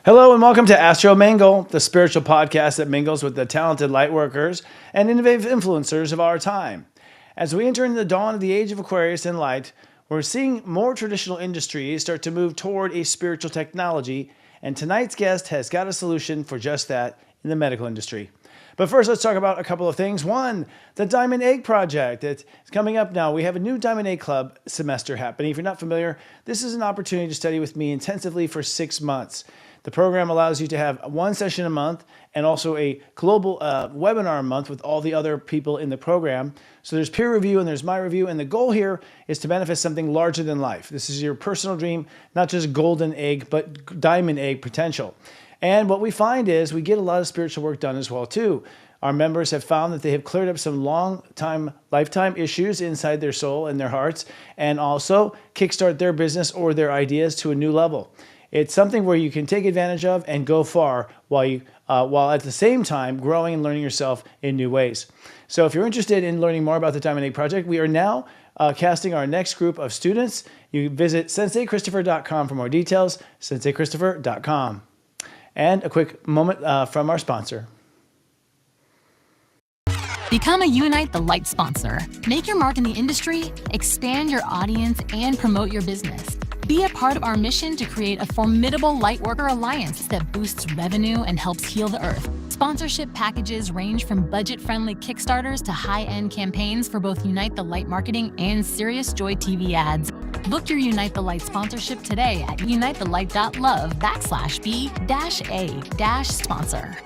Hello and welcome to AstroMingle, the spiritual podcast that mingles with the talented lightworkers and innovative influencers of our time. As we enter into the dawn of the age of Aquarius and light, we're seeing more traditional industries start to move toward a spiritual technology, and tonight's guest has got a solution for just that in the medical industry. But first, let's talk about a couple of things. One, the Diamond Egg Project. It's coming up now. We have a new Diamond Egg Club semester happening. If you're not familiar, this is an opportunity to study with me intensively for 6 months. The program allows you to have one session a month and also a global webinar a month with all the other people in the program. So there's peer review and there's my review. And the goal here is to manifest something larger than life. This is your personal dream, not just golden egg, but diamond egg potential. And what we find is we get a lot of spiritual work done as well too. Our members have found that they have cleared up some lifetime issues inside their soul and their hearts, and also kickstart their business or their ideas to a new level. It's something where you can take advantage of and go far while at the same time growing and learning yourself in new ways. So if you're interested in learning more about the Diamond Egg Project, we are now casting our next group of students. You can visit senseichristopher.com for more details, senseichristopher.com. And a quick moment from our sponsor. Become a Unite the Light sponsor. Make your mark in the industry, expand your audience, and promote your business. Be a part of our mission to create a formidable lightworker alliance that boosts revenue and helps heal the earth. Sponsorship packages range from budget-friendly Kickstarters to high-end campaigns for both Unite the Light marketing and Serious Joy TV ads. Book your Unite the Light sponsorship today at unitethelight.love/B-A-sponsor.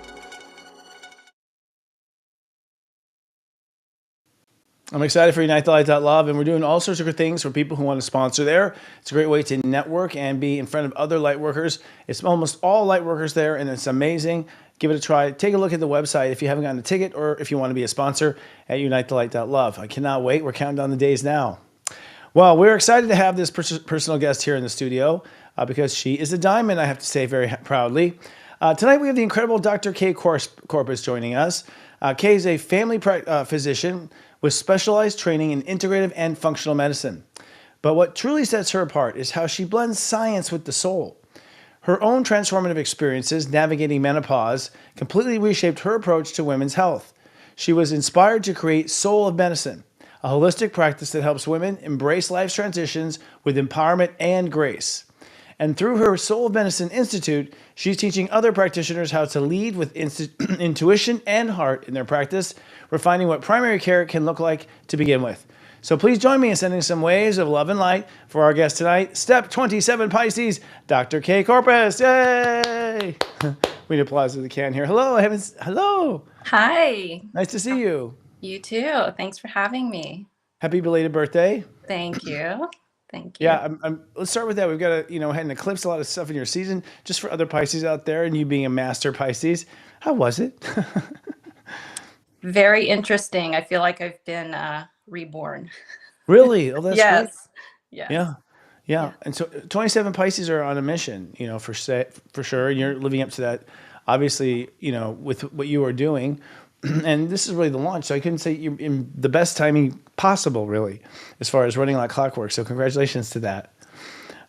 I'm excited for UniteTheLight.love, and we're doing all sorts of good things for people who want to sponsor there. It's a great way to network and be in front of other lightworkers. It's almost all lightworkers there, and it's amazing. Give it a try. Take a look at the website if you haven't gotten a ticket or if you want to be a sponsor at UniteTheLight.love. I cannot wait. We're counting down the days now. Well, we're excited to have this personal guest here in the studio because she is a diamond, I have to say very proudly. Tonight we have the incredible Dr. Kay Corpus joining us. Kay is a family physician with specialized training in integrative and functional medicine. But what truly sets her apart is how she blends science with the soul. Her own transformative experiences navigating menopause completely reshaped her approach to women's health. She was inspired to create Soul of Medicine, a holistic practice that helps women embrace life's transitions with empowerment and grace. And through her Soul of Medicine Institute, she's teaching other practitioners how to lead with intuition and heart in their practice, refining what primary care can look like to begin with. So please join me in sending some waves of love and light for our guest tonight, Step 27 Pisces, Dr. Kay Corpus. Yay! We need applause if we can here. Hello, heavens. Hello. Hi. Nice to see you. You too. Thanks for having me. Happy belated birthday. Thank you. Thank you. Yeah, let's start with that. We've got had an eclipse, a lot of stuff in your season, just for other Pisces out there, and you being a master Pisces. How was it? Very interesting. I feel like I've been reborn. Really? Oh, that's Yes. great. Yes. Yeah. And so 27 Pisces are on a mission, for sure. And you're living up to that, obviously, with what you are doing. And this is really the launch. So I couldn't say you're in the best timing possible, really, as far as running like clockwork. So congratulations to that.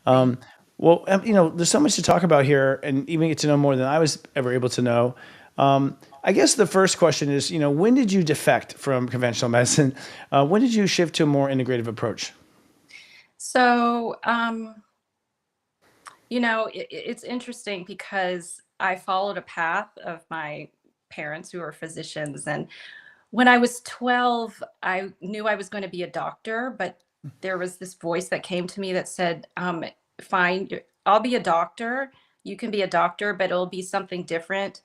Well, there's so much to talk about here and even get to know more than I was ever able to know. I guess the first question is, when did you defect from conventional medicine? When did you shift to a more integrative approach? So, it's interesting because I followed a path of my parents who are physicians. And when I was 12, I knew I was going to be a doctor, but there was this voice that came to me that said, fine, I'll be a doctor. You can be a doctor, but it'll be something different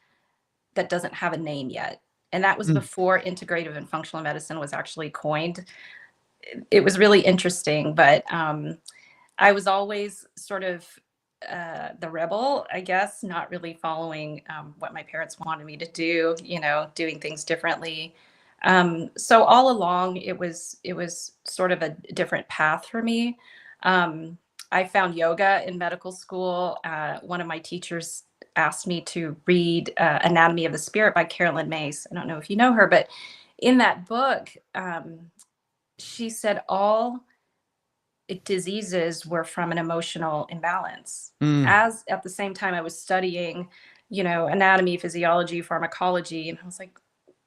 that doesn't have a name yet. And that was before integrative and functional medicine was actually coined. It was really interesting, but I was always sort of the rebel, I guess, not really following what my parents wanted me to do, doing things differently. So all along, it was sort of a different path for me. I found yoga in medical school. One of my teachers asked me to read Anatomy of the Spirit by Carolyn Mace. I don't know if you know her, but in that book, she said all diseases were from an emotional imbalance. Mm. As at the same time I was studying, anatomy, physiology, pharmacology, and I was like,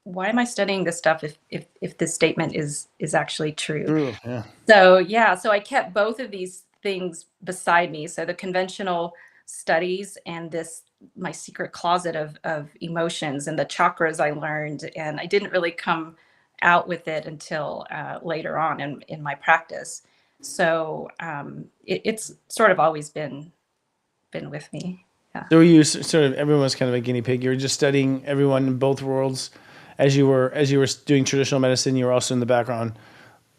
why am I studying this stuff if this statement is actually true? True. Yeah. So yeah, so I kept both of these things beside me. So the conventional studies and this my secret closet of emotions and the chakras I learned, and I didn't really come out with it until later on in my practice. So it's sort of always been with me. Yeah. So you sort of everyone was kind of a guinea pig. You were just studying everyone in both worlds as you were doing traditional medicine. You were also in the background,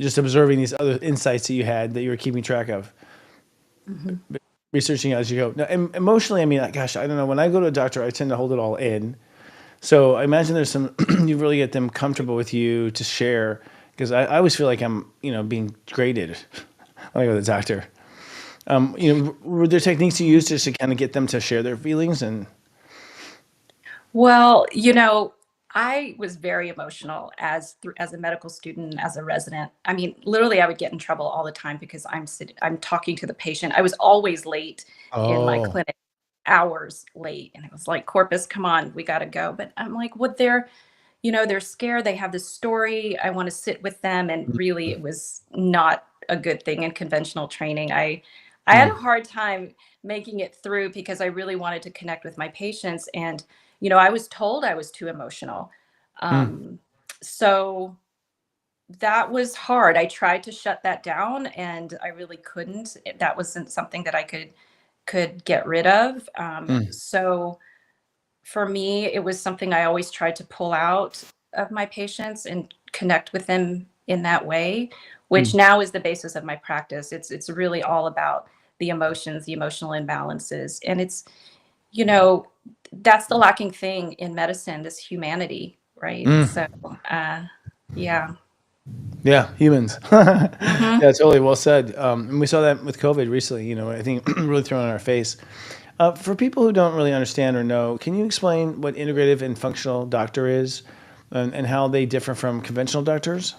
just observing these other insights that you had that you were keeping track of, researching as you go. Now, emotionally, I mean, gosh, I don't know. When I go to a doctor, I tend to hold it all in. So I imagine there's some you really get them comfortable with you to share, because I always feel like I'm being graded when I go to the doctor. Were there techniques you used just to kind of get them to share their feelings and? Well, I was very emotional as a medical student, as a resident. I mean, literally, I would get in trouble all the time because I'm talking to the patient. I was always late in my Oh. clinic, hours late, and it was like, Corpus, come on, we got to go. But I'm like, what they're scared. They have this story. I want to sit with them, and really, it was not a good thing in conventional training. I had a Mm. hard time making it through because I really wanted to connect with my patients, and I was told I was too emotional. Mm. Um, so that was hard. I tried to shut that down, and I really couldn't. That wasn't something that I could get rid of. Mm. So for me, it was something I always tried to pull out of my patients and connect with them in that way, which Mm. now is the basis of my practice. It's really all about the emotions, the emotional imbalances, and you know, that's the lacking thing in medicine, this humanity, right? So, Mm. yeah. Yeah, humans. Hmm. Yeah, totally. Well said. And we saw that with COVID recently. I think really thrown in our face. For people who don't really understand or know, can you explain what integrative and functional doctor is, and how they differ from conventional doctors?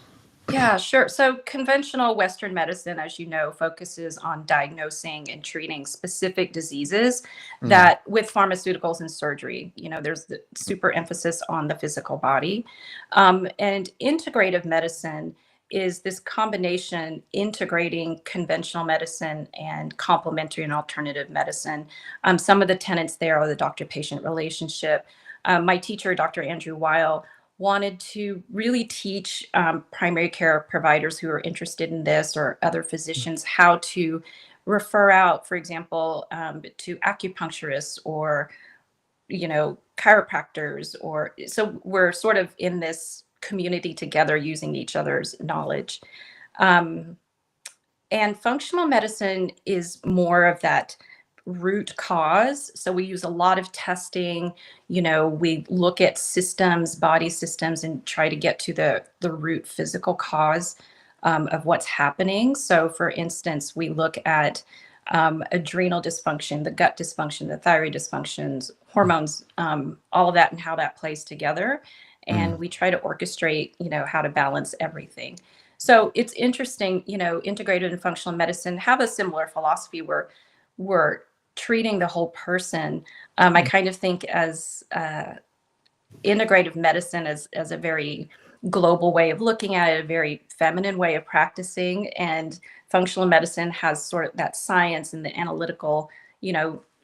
Yeah, sure. So conventional Western medicine, as you know, focuses on diagnosing and treating specific diseases Mm. that with pharmaceuticals and surgery, there's the super emphasis on the physical body. And integrative medicine is this combination integrating conventional medicine and complementary and alternative medicine. Some of the tenets there are the doctor-patient relationship. My teacher, Dr. Andrew Weil, wanted to really teach primary care providers who are interested in this or other physicians how to refer out, for example, to acupuncturists or chiropractors, or so we're sort of in this community together using each other's knowledge. Um, and functional medicine is more of that root cause. So we use a lot of testing. We look at systems, body systems, and try to get to the root physical cause of what's happening. So, for instance, we look at adrenal dysfunction, the gut dysfunction, the thyroid dysfunctions, hormones, all of that, and how that plays together. Mm. And we try to orchestrate, how to balance everything. So it's interesting, integrated and functional medicine have a similar philosophy where we're treating the whole person. I kind of think as integrative medicine as a very global way of looking at it, a very feminine way of practicing, and functional medicine has sort of that science and the analytical,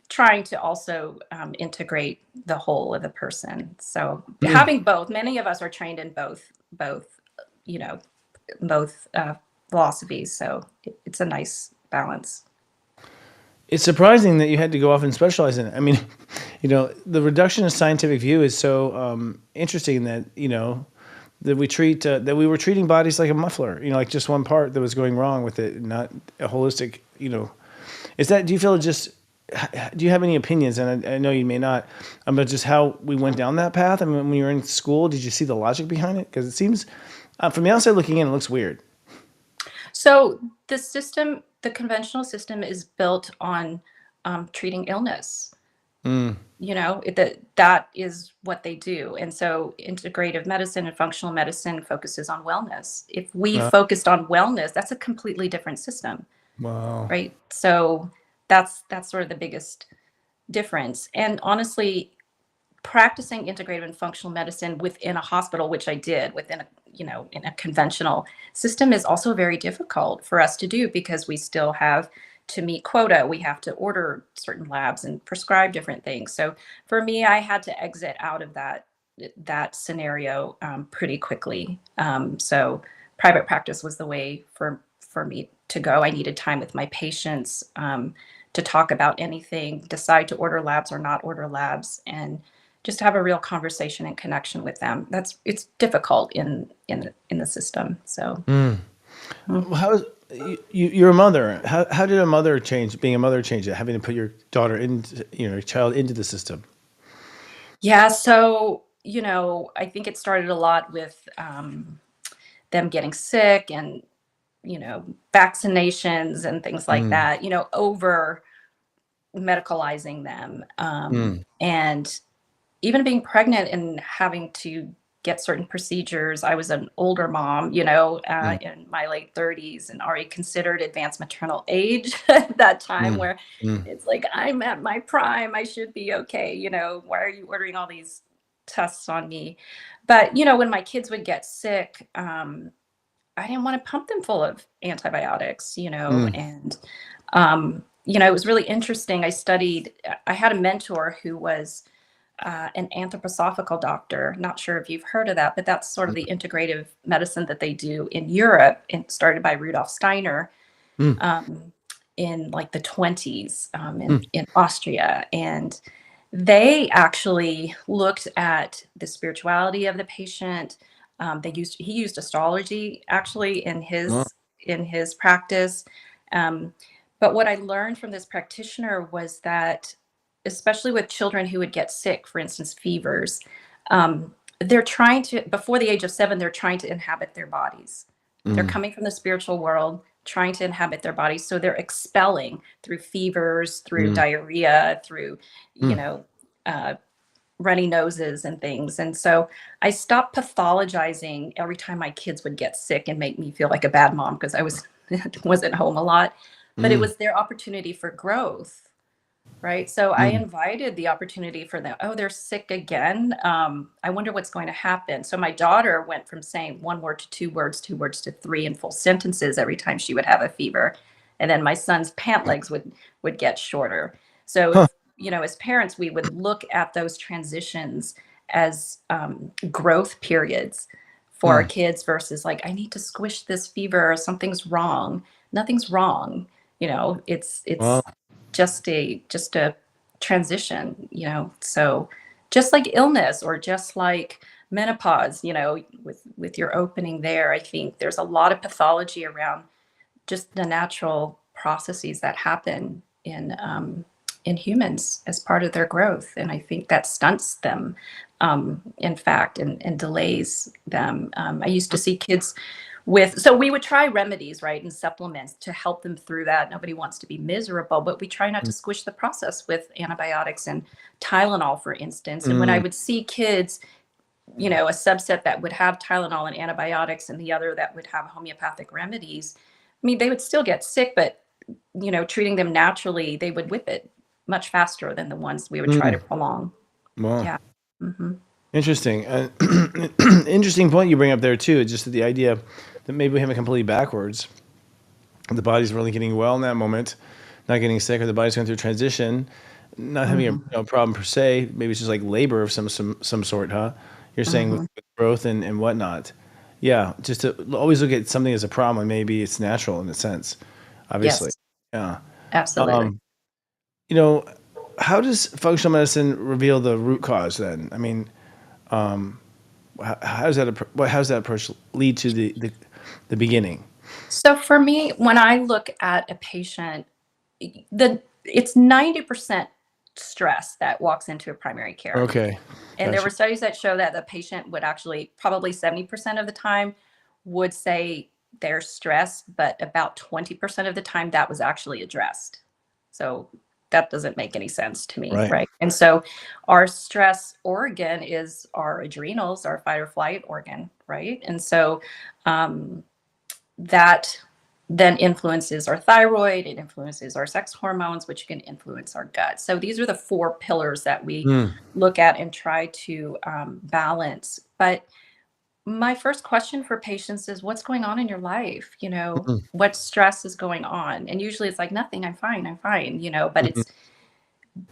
trying to also integrate the whole of the person. So Mm. having both, many of us are trained in both, you know, both philosophies. So it's a nice balance. It's surprising that you had to go off and specialize in it. I mean, the reductionist scientific view is so interesting that that we were treating bodies like a muffler. Like just one part that was going wrong with it, not a holistic. Is that? Do you feel it just? Do you have any opinions? And I know you may not, but just how we went down that path. I mean, when you were in school, did you see the logic behind it? Because it seems, from the outside looking in, it looks weird. So the conventional system is built on treating illness. Mm. That is what they do. And so integrative medicine and functional medicine focuses on wellness. If we Uh, focused on wellness, that's a completely different system. Wow. right? So that's sort of the biggest difference. And honestly, practicing integrative and functional medicine within a hospital, which I did within a, in a conventional system, is also very difficult for us to do because we still have to meet quota. We have to order certain labs and prescribe different things. So for me, I had to exit out of that scenario pretty quickly. So private practice was the way for me to go. I needed time with my patients to talk about anything, decide to order labs or not order labs, and just have a real conversation and connection with them. It's difficult in the system. So Well, how is you're a mother? How did a mother change? Being a mother change it? Having to put your daughter into, your child into the system. yeah, so I think it started a lot with them getting sick and vaccinations and things like Mm, that. Over medicalizing them, mm, and even being pregnant and having to get certain procedures. I was an older mom, mm, in my late 30s and already considered advanced maternal age at that time, mm, where mm, it's like, I'm at my prime. I should be okay. Why are you ordering all these tests on me? But, when my kids would get sick, I didn't want to pump them full of antibiotics, mm, and, it was really interesting. I had a mentor who was an anthroposophical doctor. Not sure if you've heard of that, but that's sort of the integrative medicine that they do in Europe, and started by Rudolf Steiner mm, um, in like the 20s mm, in Austria. And they actually looked at the spirituality of the patient. He used astrology actually wow, in his practice. Um, but what I learned from this practitioner was that, especially with children who would get sick, for instance, fevers, they're trying to, before the age of 7, they're trying to inhabit their bodies. They're mm, coming from the spiritual world, trying to inhabit their bodies. So they're expelling through fevers, through mm, diarrhea, through, you mm. know, uh, runny noses and things. And so I stopped pathologizing every time my kids would get sick and make me feel like a bad mom because I wasn't home a lot. But it Mm, was their opportunity for growth. Right. So I mm, invited the opportunity for them. Oh, they're sick again. I wonder what's going to happen. So my daughter went from saying one word to 2 words, 2 words to 3 in full sentences every time she would have a fever. And then my son's pant legs would get shorter. So huh. as parents, we would look at those transitions as growth periods for our Mm, kids versus like, I need to squish this fever, or something's wrong. Nothing's wrong. It's wow. just a transition. So just like illness, or just like menopause, with your opening there, I think there's a lot of pathology around just the natural processes that happen in humans as part of their growth, and I think that stunts them, in fact, and delays them. I used to see kids so we would try remedies, right, and supplements to help them through that. Nobody wants to be miserable, but we try not to squish the process with antibiotics and Tylenol, for instance. And when I Mm, would see kids, a subset that would have Tylenol and antibiotics and the other that would have homeopathic remedies, I mean, they would still get sick, but, treating them naturally, they would whip it much faster than the ones we would try to mm, prolong. wow. Yeah. Hmm. Interesting. Interesting point you bring up there too. Just the idea that maybe we have it completely backwards. The body's really getting well in that moment, not getting sick, or the body's going through transition, not having a Hmm. problem per se. Maybe it's just like labor of some sort, huh? You're saying Hmm. with growth and whatnot. Yeah, just to always look at something as a problem. Maybe it's natural in a sense, obviously. Yes, Yeah. absolutely. Um, you know, how does functional medicine reveal the root cause then? I mean, how does that how does that approach lead to the beginning? So for me, when I look at a patient, it's 90% stress that walks into a primary care. Okay, And there gotcha. were studies that show that the patient would actually, probably 70% of the time, would say they're stressed, but about 20% of the time that was actually addressed. So that doesn't make any sense to me, Right. right? And so our stress organ is our adrenals, our fight or flight organ, right? And so um, that then influences our thyroid, it influences our sex hormones, which can influence our gut. So these are the four pillars that we Mm, look at and try to balance. But my first question for patients is, what's going on in your life? mm, What stress is going on? And usually it's like, nothing, I'm fine, but mhm, it's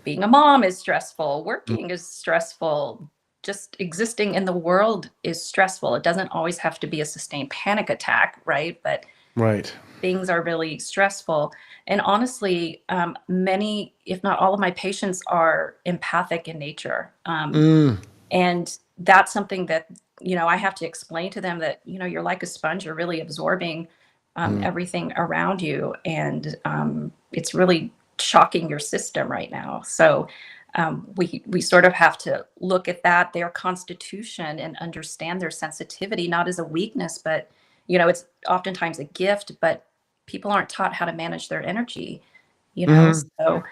being a mom is stressful, mm. working is stressful, just existing in the world is stressful. It doesn't always have to be a sustained panic attack, right? But Right. things are really stressful. And honestly, many, if not all of my patients are empathic in nature. Mm, And that's something that, I have to explain to them that, you're like a sponge, you're really absorbing mm, everything around you. And it's really shocking your system right now. So we sort of have to look at that, their constitution, and understand their sensitivity, not as a weakness, but, it's oftentimes a gift, but people aren't taught how to manage their energy, you know? mhm.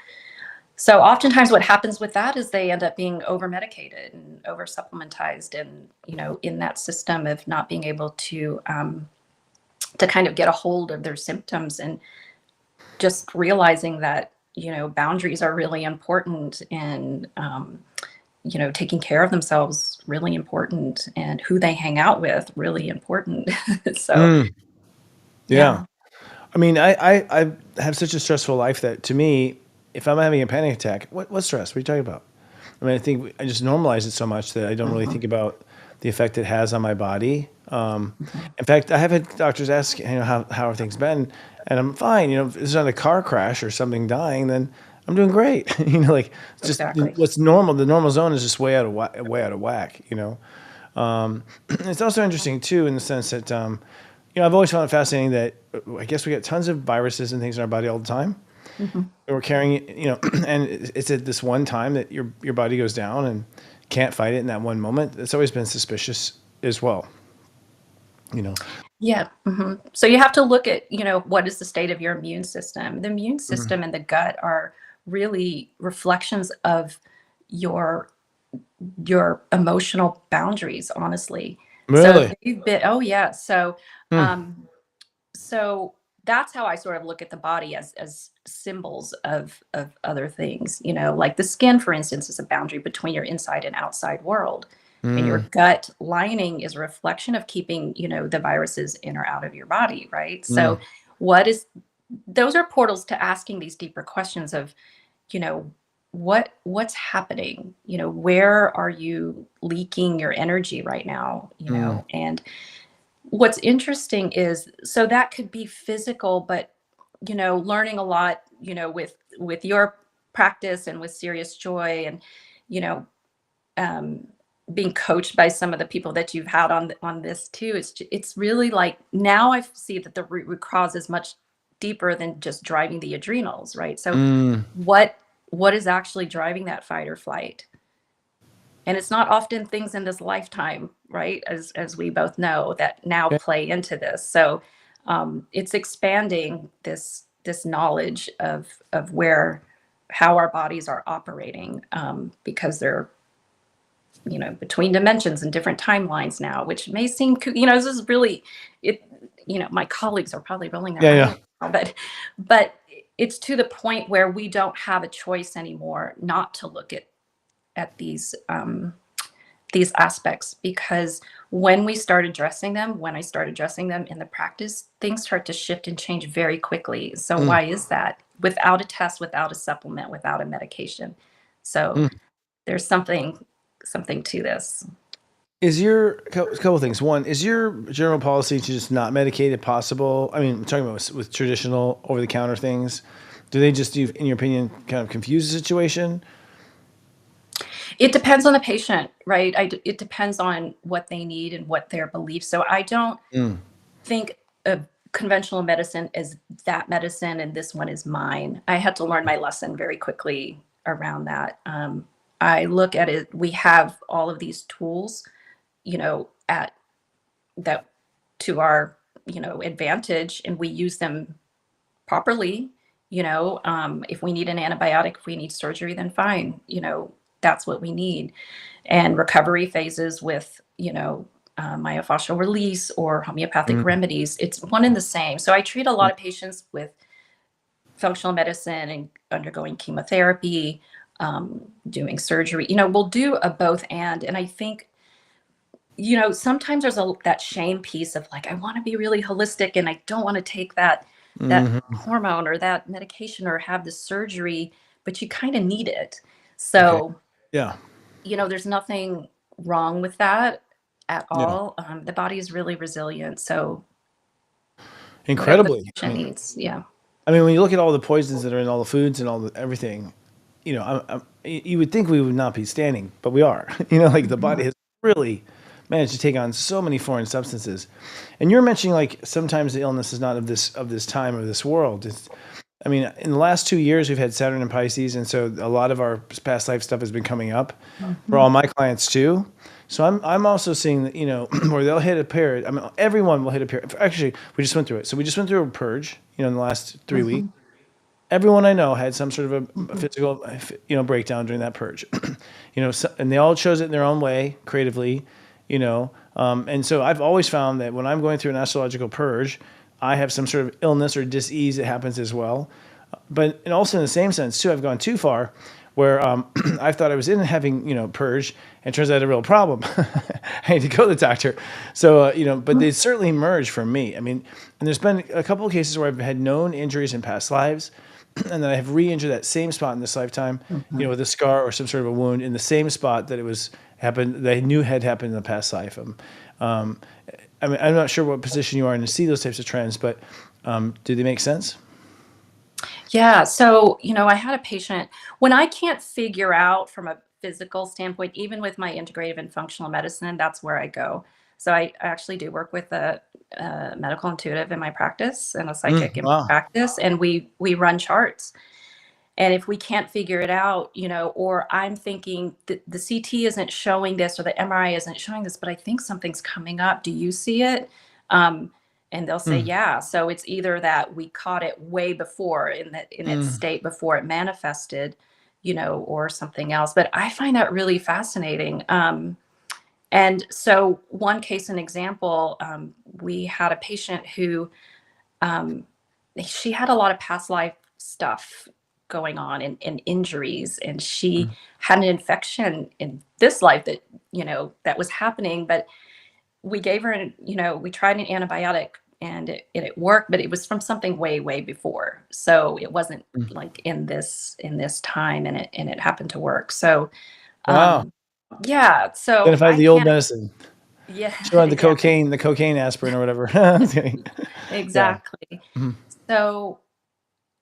So oftentimes what happens with that is they end up being over medicated and over supplementized, and, in that system of not being able to kind of get a hold of their symptoms, and just realizing that, boundaries are really important, and, taking care of themselves really important, and who they hang out with really important. So, Mm, yeah. yeah. I mean, I have such a stressful life that to me, if I'm having a panic attack, what stress? What are you talking about? I mean, I think I just normalize it so much that I don't really Mhm, think about the effect it has on my body. mhm. In fact, I have had doctors ask, how are things been, and I'm fine. If it's not a car crash or something dying, then I'm doing great. Like it's just Exactly. what's normal. The normal zone is just way out of whack. It's also interesting too in the sense that I've always found it fascinating that I guess we get tons of viruses and things in our body all the time. Mhm. And we're carrying it, and it's at this one time that your body goes down and can't fight it in that one moment. It's always been suspicious as well. You know. Yeah. So you have to look at, what is the state of your immune system? The immune Mm. system and the gut are really reflections of your emotional boundaries, honestly. So if Really? you've been, oh yeah. So Hmm. um so that's how I sort of look at the body, as symbols of other things, like the skin, for instance, is a boundary between your inside and outside world. And your Mm. gut lining is a reflection of keeping, the viruses in or out of your body, right? Mm. So what is those are portals to asking these deeper questions of, you know, what's happening? Where are you leaking your energy right now? Mm. And what's interesting is, so that could be physical, but, learning a lot, with your practice and with Serious Joy, and, you know, um, being coached by some of the people that you've had on this too. It's really like, now I see that the root cause is much deeper than just driving the adrenals, right? So Mm. what is actually driving that fight or flight? And it's not often things in this lifetime, right? As we both know, that now Okay. play into this. So it's expanding this knowledge of where, how our bodies are operating, because they're, between dimensions and different timelines now, which may seem this is really it. My colleagues are probably rolling their Yeah. eyes Yeah. now, but it's to the point where we don't have a choice anymore not to look at these aspects, because when I started addressing them in the practice, things start to shift and change very quickly. So Mm. why is that? Without a test, without a supplement, without a medication. So Mm. there's something to this. Is your couple things? One, is your general policy to just not medicate if possible? I mean, I'm talking about with traditional over the counter things. Do they just, in your opinion, kind of confuse the situation? It depends on the patient, right? It depends on what they need and what their beliefs. So I don't Mm. think of conventional medicine as that medicine and this one is mine. I had to learn my lesson very quickly around that. I look at it, we have all of these tools, at that, to our, advantage, and we use them properly. If we need an antibiotic, if we need surgery, then fine, that's what we need. And recovery phases with, myofascial release or homeopathic Mm, remedies. It's one and the same. So I treat a lot of patients with functional medicine and undergoing chemotherapy, doing surgery. We'll do a both and I think, sometimes there's that shame piece of like, I want to be really holistic and I don't want to take that mhm. hormone or that medication or have the surgery, but you kind of need it. Okay. So, Yeah. there's nothing wrong with that at Yeah. all. The body is really resilient. So whatever the Incredibly. patient needs. Yeah. I mean, when you look at all the poisons that are in all the foods and all the everything, you would think we would not be standing, but we are. Like the body Mhm. has really managed to take on so many foreign substances. And you're mentioning like sometimes the illness is not of this time or this world. I mean, in the last 2 years, we've had Saturn and Pisces, and so a lot of our past life stuff has been coming up for Mhm. all my clients too. So I'm also seeing that where they'll hit a period. I mean, everyone will hit a period. Actually, we just went through it. So we just went through a purge. In the last 3 weeks, Mhm. everyone I know had some sort of a Mhm. physical breakdown during that purge. And they all chose it in their own way, creatively. And so I've always found that when I'm going through an astrological purge, I have some sort of illness or dis-ease that happens as well. But and also in the same sense too, I've gone too far, where I thought I was in having purge, and it turns out I had a real problem. I need to go to the doctor. So but they certainly emerged for me. I mean, and there's been a couple of cases where I've had known injuries in past lives, and then I have re-injured that same spot in this lifetime, Mhm. with a scar or some sort of a wound in the same spot that it was happened that I knew had happened in the past life. Um, I mean, I'm not sure what position you are in to see those types of trends, but do they make sense? Yeah. So, I had a patient when I can't figure out from a physical standpoint, even with my integrative and functional medicine, that's where I go. So I actually do work with a medical intuitive in my practice and a psychic in my Wow. practice, and we run charts. And if we can't figure it out, or I'm thinking the CT isn't showing this or the MRI isn't showing this, but I think something's coming up. Do you see it? Um, and they'll say, Mm, yeah. So it's either that we caught it way before in its mm, state before it manifested, or something else. But I find that really fascinating. And so one case, an example, we had a patient who um, she had a lot of past life stuff going on and injuries, and she mm, had an infection in this life that was happening. But we gave her we tried an antibiotic and it worked, but it was from something way way before, so it wasn't mm. like in this time, and it happened to work. So Wow. um yeah, so Identified I the old can't. medicine. Yeah. She wanted Yeah, the cocaine aspirin or whatever. Just kidding. Yeah. exactly. Mhm. So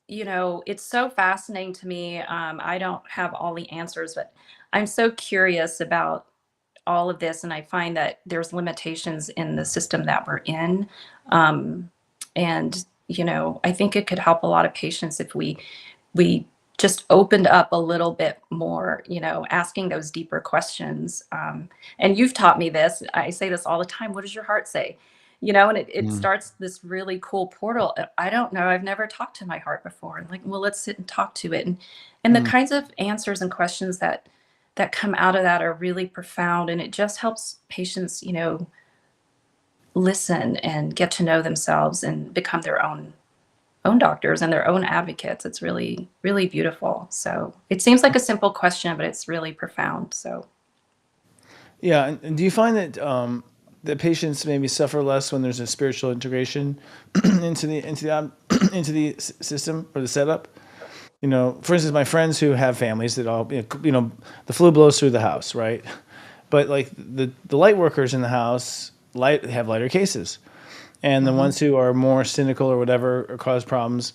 it's so fascinating to me. I don't have all the answers, but I'm so curious about all of this. And I find that there's limitations in the system that we're in. Um, and, I think it could help a lot of patients if we just opened up a little bit more, asking those deeper questions. And you've taught me this. I say this all the time. What does your heart say? And it Mm. starts this really cool portal. I don't know. I've never talked to my heart before. And like, well, let's sit and talk to it. And the Mm. kinds of answers and questions that come out of that are really profound. And it just helps patients, listen and get to know themselves and become their own doctors and their own advocates. It's really, really beautiful. So it seems like a simple question, but it's really profound. So Yeah, and do you find that patients maybe suffer less when there's a spiritual integration into the system or the setup? For instance, my friends who have families that all the flu blows through the house, right? But like the light workers in the house have lighter cases, and the mhm. ones who are more cynical or whatever or cause problems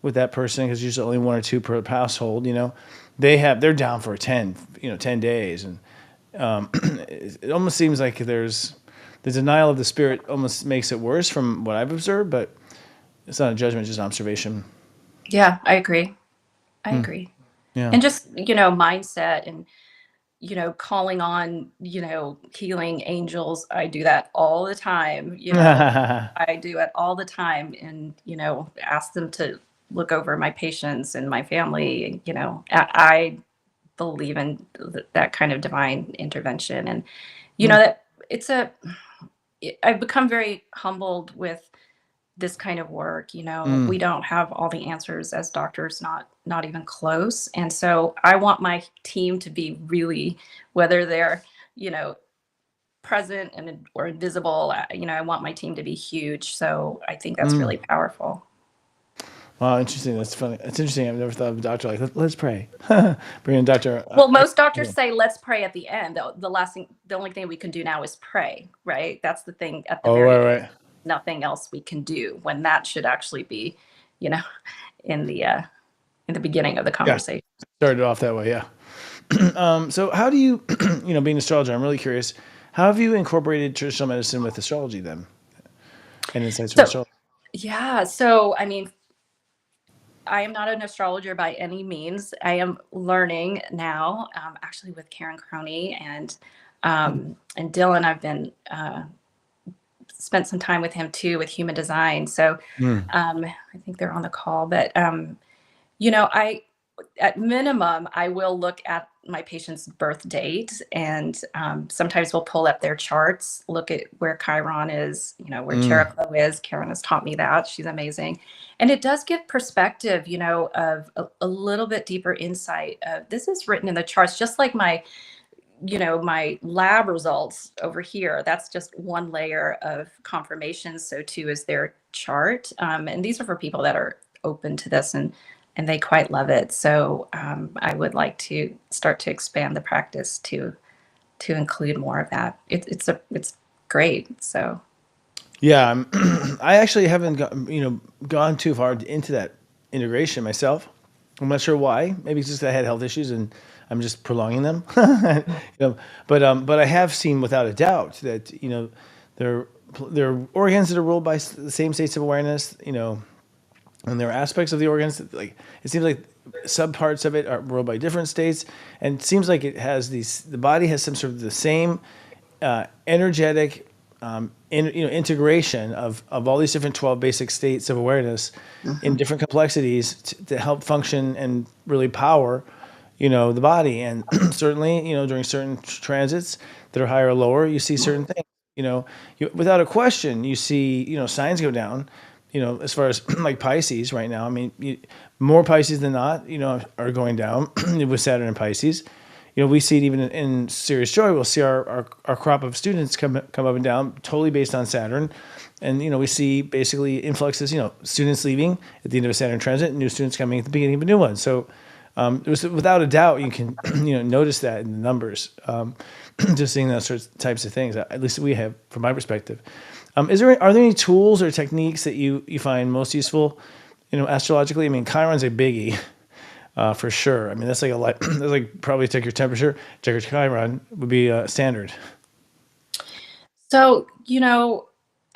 with that person because usually only one or two per household, they're down for 10 days, and it almost seems like the denial of the spirit almost makes it worse from what I've observed, but it's not a judgment, just an observation. Yeah, I agree. I Hmm. agree. Yeah. And just, mindset and, calling on, healing angels. I do that all the time. I do it all the time and, ask them to look over my patients and my family. I believe in that kind of divine intervention. And, Hmm. that it's a I've become very humbled with this kind of work. We don't have all the answers as doctors, not even close. And so I want my team to be really, whether they're, you know, present and or invisible, I want my team to be huge. So I think that's really powerful. Wow, interesting. That's funny. It's interesting. I've never thought of a doctor like, let's pray. Bring in a doctor. Well, most doctors say let's pray at the end. The last thing, the only thing we can do now is pray, right? That's the thing at the Oh, very right, right. nothing else we can do, when that should actually be, you know, in the beginning of the Yeah. conversation. Started off that way. Yeah. So how do you, being an astrologer, I'm really curious, how have you incorporated traditional medicine with astrology then? And insights from So astrology? yeah, so I mean, I am not an astrologer by any means. I am learning now, actually with Karen Crony and Dylan. I've been spent some time with him too with human design. So Mm. I think they're on the call, but I at minimum I will look at my patient's birth date, and sometimes we'll pull up their charts, look at where Chiron is, where Mm. Jericho is. Karen has taught me that. She's amazing. And it does give perspective, of a little bit deeper insight of this is written in the charts, just like my lab results over here. That's just one layer of confirmation. So too is their chart. And these are for people that are open to this, and they quite love it. So I would like to start to expand the practice to include more of that. It's great. So Yeah, I actually haven't gone too far into that integration myself. I'm not sure why. Maybe it's just that I had health issues and I'm just prolonging them. But I have seen without a doubt that there are organs that are ruled by the same states of awareness. And there are aspects of the organs that, like, it seems like subparts of it are ruled by different states, and it seems like it has the body has some sort of the same energetic integration of all these different 12 basic states of awareness in different complexities to help function and really power the body. And certainly during certain transits that are higher or lower, you see certain things. Without a question, you see signs go down. As far as like Pisces right now, I mean, more Pisces than not, are going down with Saturn and Pisces. We see it even in Serious Joy. We'll see our crop of students come up and down totally based on Saturn. And, we see basically influxes, students leaving at the end of a Saturn transit, and new students coming at the beginning of a new one. So it was, without a doubt, you can, notice that in the numbers, just seeing those sorts types of things, at least we have from my perspective. Are there any tools or techniques that you find most useful, astrologically? I mean, Chiron's a biggie. For sure. I mean, that's like that's like probably take your temperature, check your Chiron would be standard. So,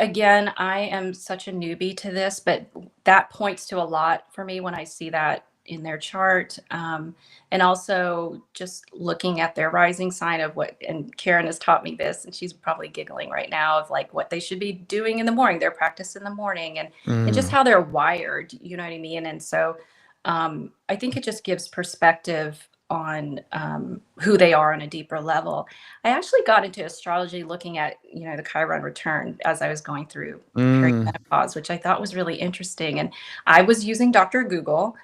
again, I am such a newbie to this, but that points to a lot for me when I see that in their chart. And also just looking at their rising sign of and Karen has taught me this, and she's probably giggling right now, of like what they should be doing in the morning, their practice in the morning, and just how they're wired, you know what I mean? And so I think it just gives perspective on who they are on a deeper level. I actually got into astrology looking at, the Chiron return as I was going through perimenopause, which I thought was really interesting. And I was using Dr. Google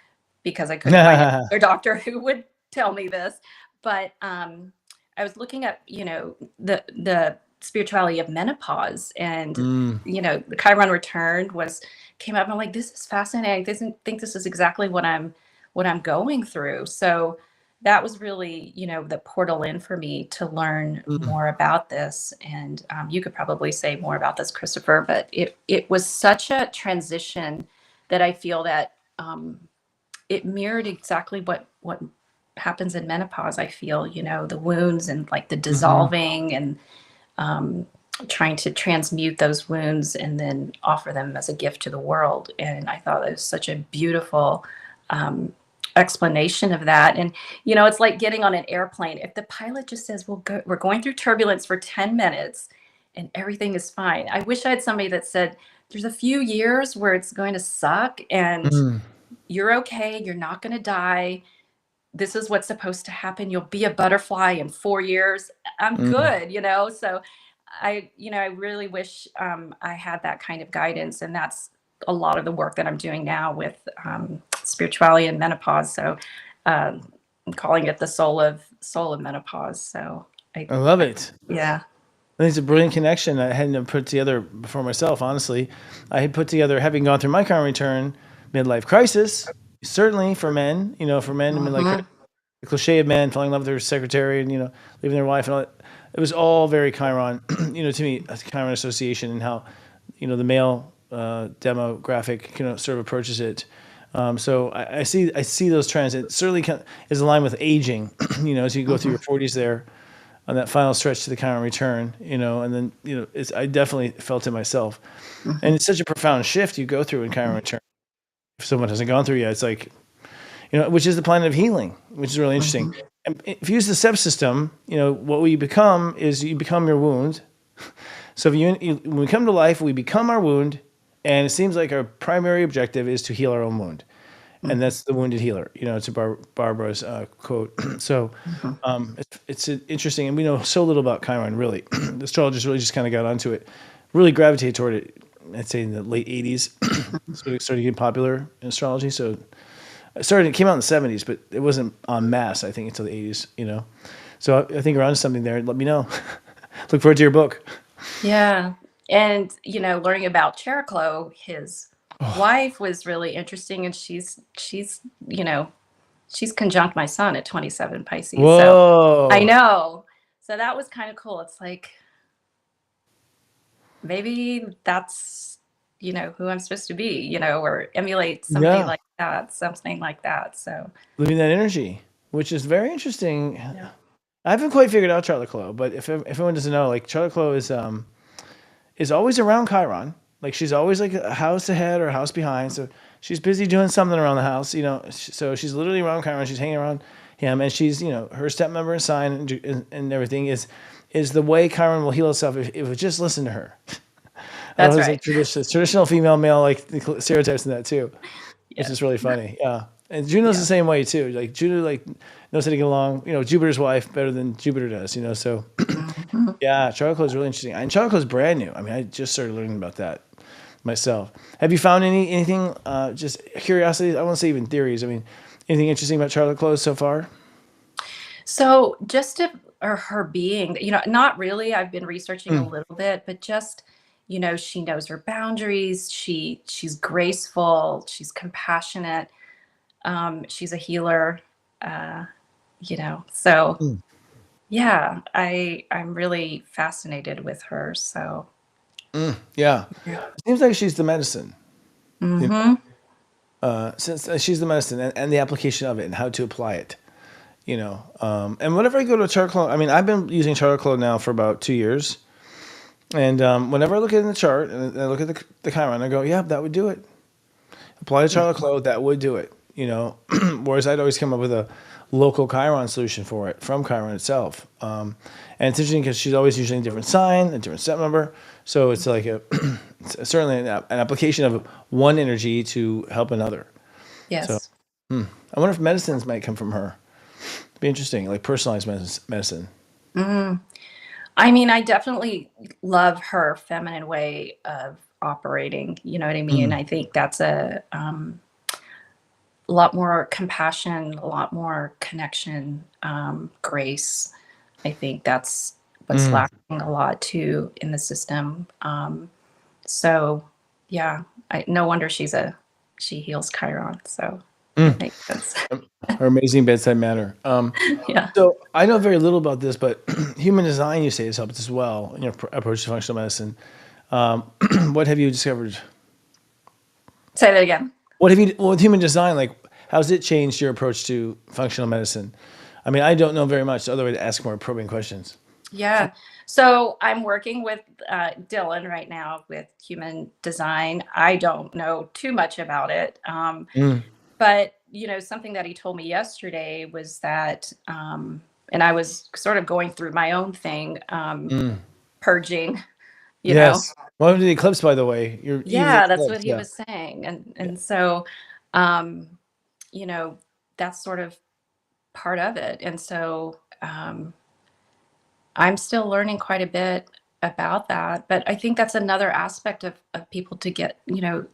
because I couldn't find another doctor who would tell me this. But I was looking at, the spirituality of menopause, and the Chiron return came up, and I'm like, this is fascinating. I think this is exactly what I'm going through. So that was really, the portal in for me to learn more about this. And you could probably say more about this, Christopher, but it was such a transition that I feel that it mirrored exactly what happens in menopause. I feel, the wounds and like the dissolving, and trying to transmute those wounds and then offer them as a gift to the world. And I thought it was such a beautiful explanation of that. And, it's like getting on an airplane. If the pilot just says, we're going through turbulence for 10 minutes and everything is fine. I wish I had somebody that said, there's a few years where it's going to suck and you're okay. You're not going to die. This is what's supposed to happen. You'll be a butterfly in 4 years. I'm good, So I really wish I had that kind of guidance, and that's a lot of the work that I'm doing now with spirituality and menopause. So I'm calling it the soul of menopause. So I, I love it. yeah. I think it's a brilliant connection I hadn't put together before myself, honestly. I had put together, having gone through my current return, midlife crisis, certainly for men, for men, midlife crisis, Hmm. the cliche of men falling in love with their secretary and, leaving their wife and all that. It was all very Chiron, to me, a Chiron association and how, the male demographic, sort of approaches it. So I see those trends. It certainly is aligned with aging, as you go through your 40s there on that final stretch to the Chiron return, and then, I definitely felt it myself. And it's such a profound shift you go through in Chiron return. If someone hasn't gone through yet, it's like, which is the planet of healing, which is really interesting. Hmm. And if you use the step system, what we become is you become your wound. So if when we come to life, we become our wound, and it seems like our primary objective is to heal our own wound, and that's the wounded healer. It's a Barbara's quote. So it's interesting, and we know so little about Chiron. Really, the astrologers really just kind of got onto it, really gravitated toward it. I'd say in the late '80s, so it started getting popular in astrology. So it came out in the '70s, but it wasn't en masse, I think, until the '80s. So I think we're onto something there. Let me know. Look forward to your book. Yeah. And, learning about Cheroklo, his wife, was really interesting. And you know, she's conjunct my son at 27 Pisces. So I Whoa. know. So that was kind of cool. It's like, maybe that's, who I'm supposed to be, or emulate somebody Yeah. like that, something like that. So, Living that energy, which is very interesting. yeah. I haven't quite figured out Charlotte Clow, but if everyone doesn't know, like Charlotte Clow is always around Chiron. Like she's always like a house ahead or a house behind. So she's busy doing something around the house, So she's literally around Chiron. She's hanging around him, and she's her stepmember and sign and everything is the way Chiron will heal itself if we just listen to her. I That's was like right. traditional female male like the stereotypes in that too. It's Yes. just really funny. Yeah. And Juno's the Yeah. same way too. Like Juno knows how to get along, Jupiter's wife better than Jupiter does, So Mhm. yeah, charcoal is really interesting. And charcoal is brand new. I mean, I just started learning about that myself. Have you found anything just curiosities? I won't say even theories. I mean, anything interesting about Charlotte Close so far? So just or her being, not really. I've been researching a Mm, little bit, but just, she knows her boundaries. She's graceful. She's compassionate. She's a healer. Uh, so mm, yeah, I'm really fascinated with her. So yeah. yeah. It seems like she's the medicine. You Mm-hmm. since she's the medicine and the application of it and how to apply it. And whenever I go to Charcoal, I mean, I've been using Charcoal now for about 2 years. And whenever I look at the chart and I look at the Chiron, I go, yeah, that would do it. Apply the Charlotte Clove, that would do it. Whereas I'd always come up with a local Chiron solution for it from Chiron itself. And it's interesting because she's always using a different sign, a different step number. So it's like it's certainly an application of one energy to help another. So Yes. I wonder if medicines might come from her. It'd be interesting, like personalized medicine. Mm. I mean, I definitely love her feminine way of operating. You know what I mean? Mm, I think that's a lot more compassion, a lot more connection, grace. I think that's what's mm, lacking a lot too in the system. So yeah, no wonder she heals Chiron. So it mm. makes sense. Her amazing bedside manner. Yeah. So I know very little about this, but human design, you say, has helped as well in your approach to functional medicine. Um, what have you discovered? Say that again. With human design, like, how's it changed your approach to functional medicine? I mean, I don't know very much. The other way to ask more probing questions. Yeah. So I'm working with Dylan right now with human design. I don't know too much about it. Mm, But, something that he told me yesterday was that, and I was sort of going through my own thing, mm. purging, you know. Yes. Welcome to the eclipse, by the way. You're eve of the Yeah, that's what eclipse. he Yeah. was saying. And Yeah. and so, um, you know, that's sort of part of it. And so, I'm still learning quite a bit about that. But I think that's another aspect of people to get,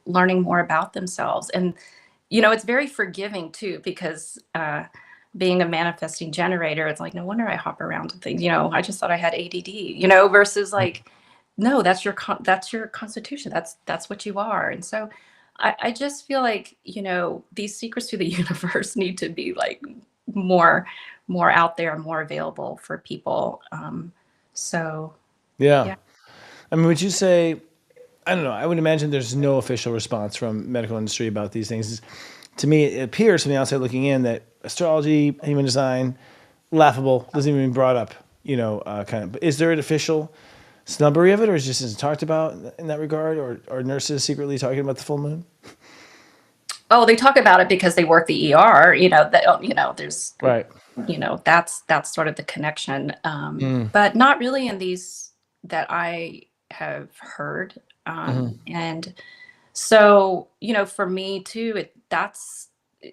learning more about themselves. And, it's very forgiving too, because being a manifesting generator, it's like, no wonder I hop around to things, I just thought I had ADD, versus like, no, that's your constitution. That's what you are. And so I just feel like, these secrets to the universe need to be like more out there, more available for people. So Yeah. yeah. I mean, would you say, I don't know, I would imagine there's no official response from medical industry about these things. To me, it appears from the outside looking in that astrology, human design, laughable, doesn't even be brought up, kind of. But is there an official snubbery of it, or is it just isn't talked about in that regard, or are nurses secretly talking about the full moon? Oh, they talk about it because they work the ER, that, there's, Right. that's sort of the connection. But not really in these that I have heard. And so, for me too,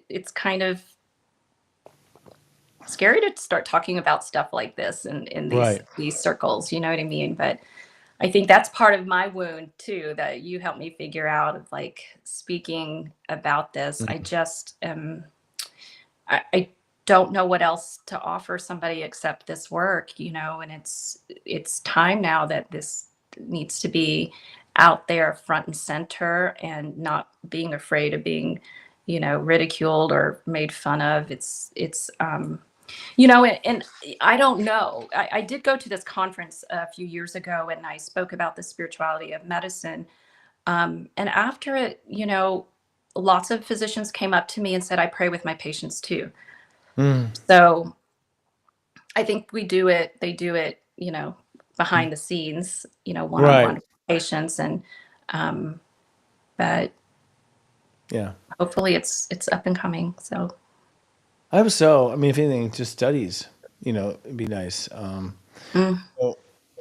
it's kind of scary to start talking about stuff like this in Right. these circles, you know what I mean? But I think that's part of my wound too, that you helped me figure out, of like speaking about this. I just I don't know what else to offer somebody except this work, and it's time now that this needs to be out there front and center, and not being afraid of being, ridiculed or made fun of. And I don't know. I did go to this conference a few years ago, and I spoke about the spirituality of medicine. And after it, lots of physicians came up to me and said, I pray with my patients too. So I think they do it, behind the scenes, one-on-one Right. with patients. And, but Yeah. hopefully it's up and coming. So. I hope so. I mean, if anything, just studies, it'd be nice. Mm. So,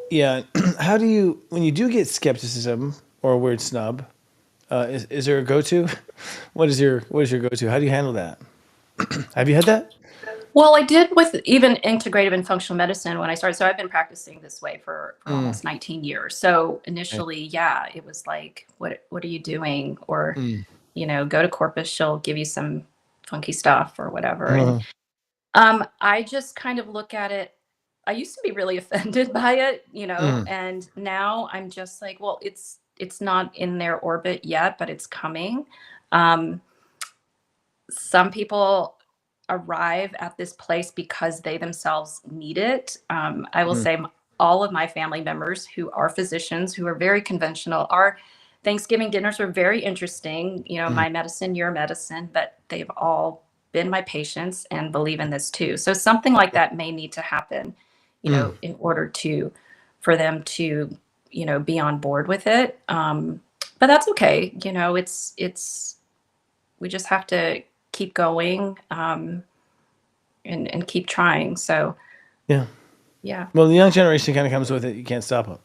yeah. How do you, when you do get skepticism or a weird snub, is there a go-to? What is your go-to? How do you handle that? Have you had that? Well, I did with even integrative and functional medicine when I started. So I've been practicing this way for almost 19 years. So Okay. initially, yeah, it was like, what are you doing? Or, Mm. go to Corpus, she'll give you some funky stuff or whatever. And Uh, I just kind of look at it. I used to be really offended by it, mm. and now I'm just like, well, it's not in their orbit yet, but it's coming. Um, some people arrive at this place because they themselves need it. I will say all of my family members who are physicians, who are very conventional, our Thanksgiving dinners are very interesting, my medicine, your medicine, but they've all been my patients and believe in this too. So something like that may need to happen, in order for them to, be on board with it. But that's okay. We just have to keep going, and keep trying. So Yeah. yeah. Well, the young generation kind of comes with it. You can't stop them.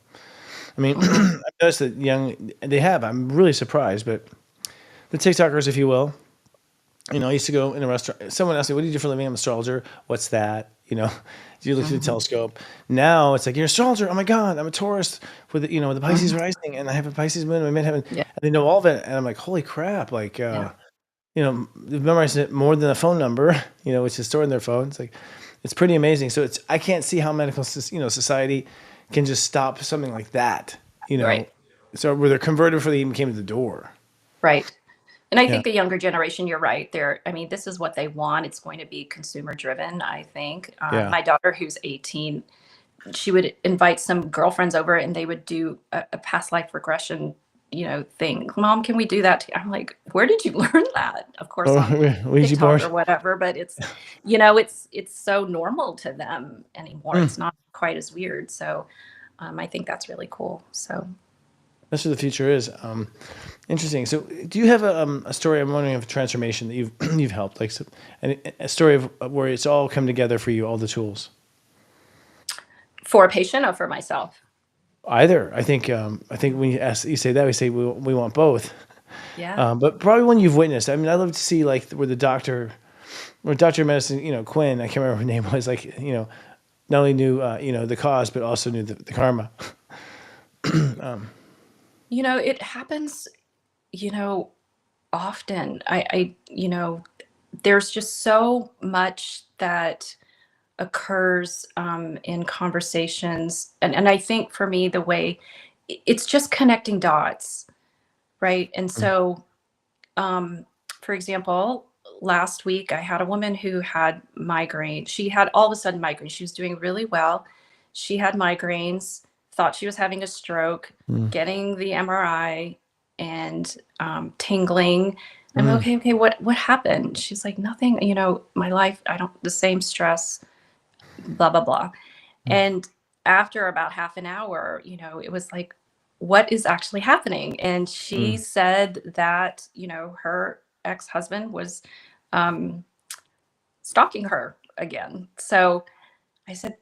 I mean, Mhm. I've noticed that I'm really surprised, but the TikTokers, if you will, I used to go in a restaurant. Someone asked me, "What do you do for a living?" I'm an astrologer. What's that? Do you look through the Mhm. telescope? Now it's like, you're an astrologer. Oh my God, I'm a Taurus with the Pisces Mhm. rising, and I have a Pisces moon. I'm in heaven, Yeah. and they know all of it. And I'm like, holy crap! Like, Yeah. they've memorized it more than a phone number, which is stored in their phone. It's like, it's pretty amazing. So I can't see how medical, society can just stop something like that. Right. So where they're converted before they even came to the door. Right. And I Yeah. think the younger generation, you're right. I mean, this is what they want. It's going to be consumer driven, I think. Yeah. My daughter, who's 18, she would invite some girlfriends over and they would do a past life regression, thing. Mom, can we do that? I'm like, where did you learn that? Of course, on Oh, Ouija TikTok board. or whatever, but it's so normal to them anymore. Mm. It's not quite as weird. So I think that's really cool. So That's what the future is. Interesting. So, do you have a story? I'm wondering of a transformation that you've helped, like a story of where it's all come together for you, all the tools. for a patient or for myself? Either. I think when you say that, we say we want both. Yeah. But probably one you've witnessed. I mean, I love to see like where the doctor, or doctor of medicine, Quinn. I can't remember her name was. Like, not only knew the cause, but also knew the karma. It happens, you know, often. There's just so much that occurs in conversations. And I think for me, the way it's just connecting dots, right? And so, um, for example, last week I had a woman who had migraine. She had all of a sudden migraine. She was doing really well. She had migraines, thought she was having a stroke, Mm. getting the MRI and tingling. I'm Mm. okay, okay, what happened? She's like, nothing, my life, I don't, the same stress, blah, blah, blah. Mm. And after about half an hour, it was like, what is actually happening? And she Mm. said that, her ex-husband was um, stalking her again. So I said,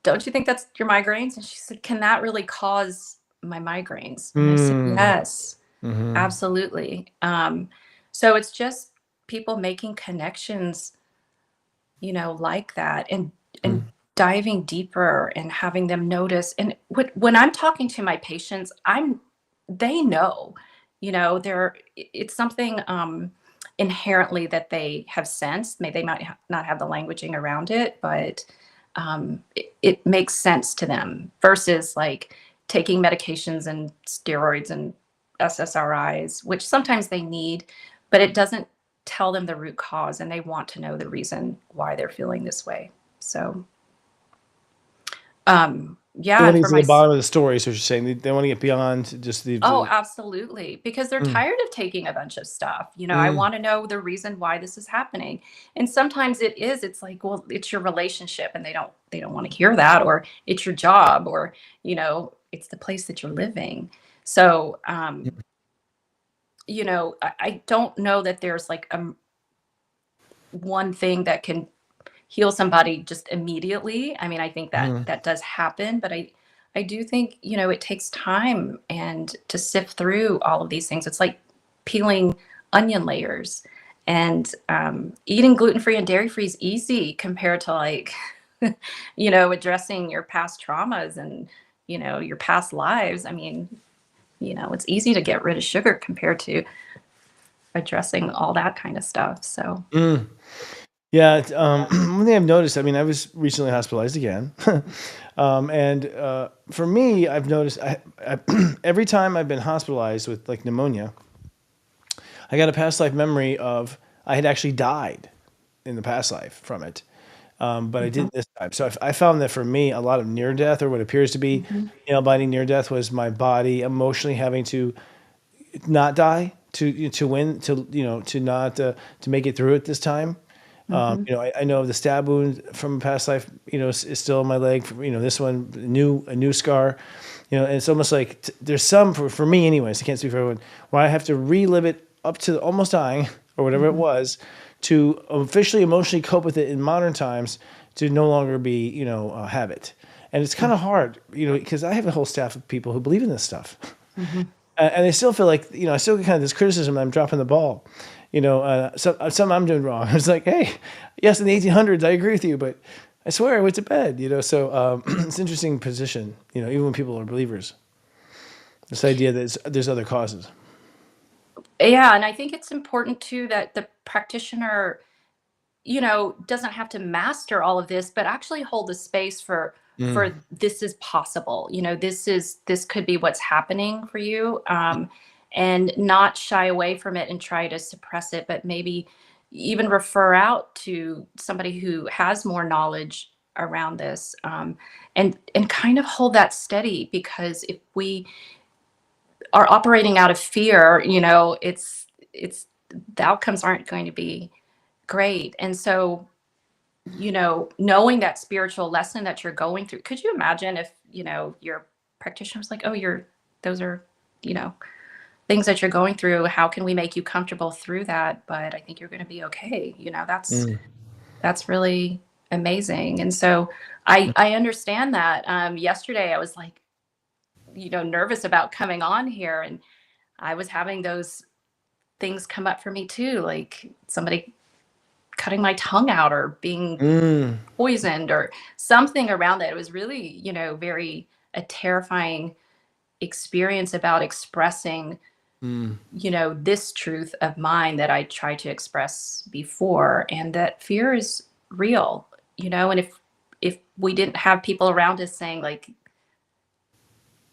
don't you think that's your migraines? And she said, can that really cause my migraines? And I said, Mm. yes, Mhm. absolutely. So it's just people making connections, like that, and Mm. diving deeper and having them notice. And when I'm talking to my patients, they know, it's something inherently that they have sensed. Maybe they might not have the languaging around it, but it makes sense to them versus like taking medications and steroids and SSRIs, which sometimes they need, but it doesn't tell them the root cause, and they want to know the reason why they're feeling this way. So, They yeah, wanna and get for to my the bottom of the story, so you're saying they wanna get beyond just oh, the absolutely, because they're Mm. tired of taking a bunch of stuff. I Mm. want to know the reason why this is happening. And sometimes it's like, well, it's your relationship, and they don't want to hear that, or it's your job, or it's the place that you're living. So, Mm. I don't know that there's like one thing that can heal somebody just immediately. I mean, I think that Mhm. that does happen, but I do think, it takes time and to sift through all of these things. It's like peeling onion layers, and eating gluten-free and dairy-free is easy compared to like, addressing your past traumas and, your past lives. I mean, it's easy to get rid of sugar compared to addressing all that kind of stuff. So, Mm. Yeah, one thing I've noticed, I mean, I was recently hospitalized again. And, for me, I've noticed I every time I've been hospitalized with, like, pneumonia, I got a past life memory of I had actually died in the past life from it, but I mhm, didn't this time. So I found that for me, a lot of near death or what appears to be mhm, nail-biting near death was my body emotionally having to not die, to win, to not, to make it through it this time. mhm, I know the stab wound from a past life, is still in my leg. This one, a new scar. And it's almost like there's some for me, anyways. I can't speak for everyone. Where I have to relive it up to almost dying or whatever it mhm. was to officially emotionally cope with it in modern times to no longer be, have it. And it's kind of hard, because I have a whole staff of people who believe in this stuff. Mhm. And I still feel like, I still get kind of this criticism that I'm dropping the ball. Some I'm doing wrong. It's like, hey, yes, in the 1800s, I agree with you, but I swear I went to bed. So it's an interesting position. Even when people are believers, this idea that there's other causes. Yeah, and I think it's important too that the practitioner, doesn't have to master all of this, but actually hold the space Mm. for this is possible. This could be what's happening for you, and not shy away from it and try to suppress it, but maybe even refer out to somebody who has more knowledge around this, and kind of hold that steady, because if we are operating out of fear, it's the outcomes aren't going to be great. And so, knowing that spiritual lesson that you're going through, could you imagine if, your practitioner was like, "Oh, those are, you know, things that you're going through. How can we make you comfortable through that? But I think you're going to be okay." Mm. That's really amazing. And so I understand that. Yesterday I was like, nervous about coming on here, and I was having those things come up for me too, like somebody cutting my tongue out or being Mm. poisoned or something around that. It was really, very a terrifying, experience about expressing, Mm. this truth of mine that I tried to express before, and that fear is real, and if we didn't have people around us saying like,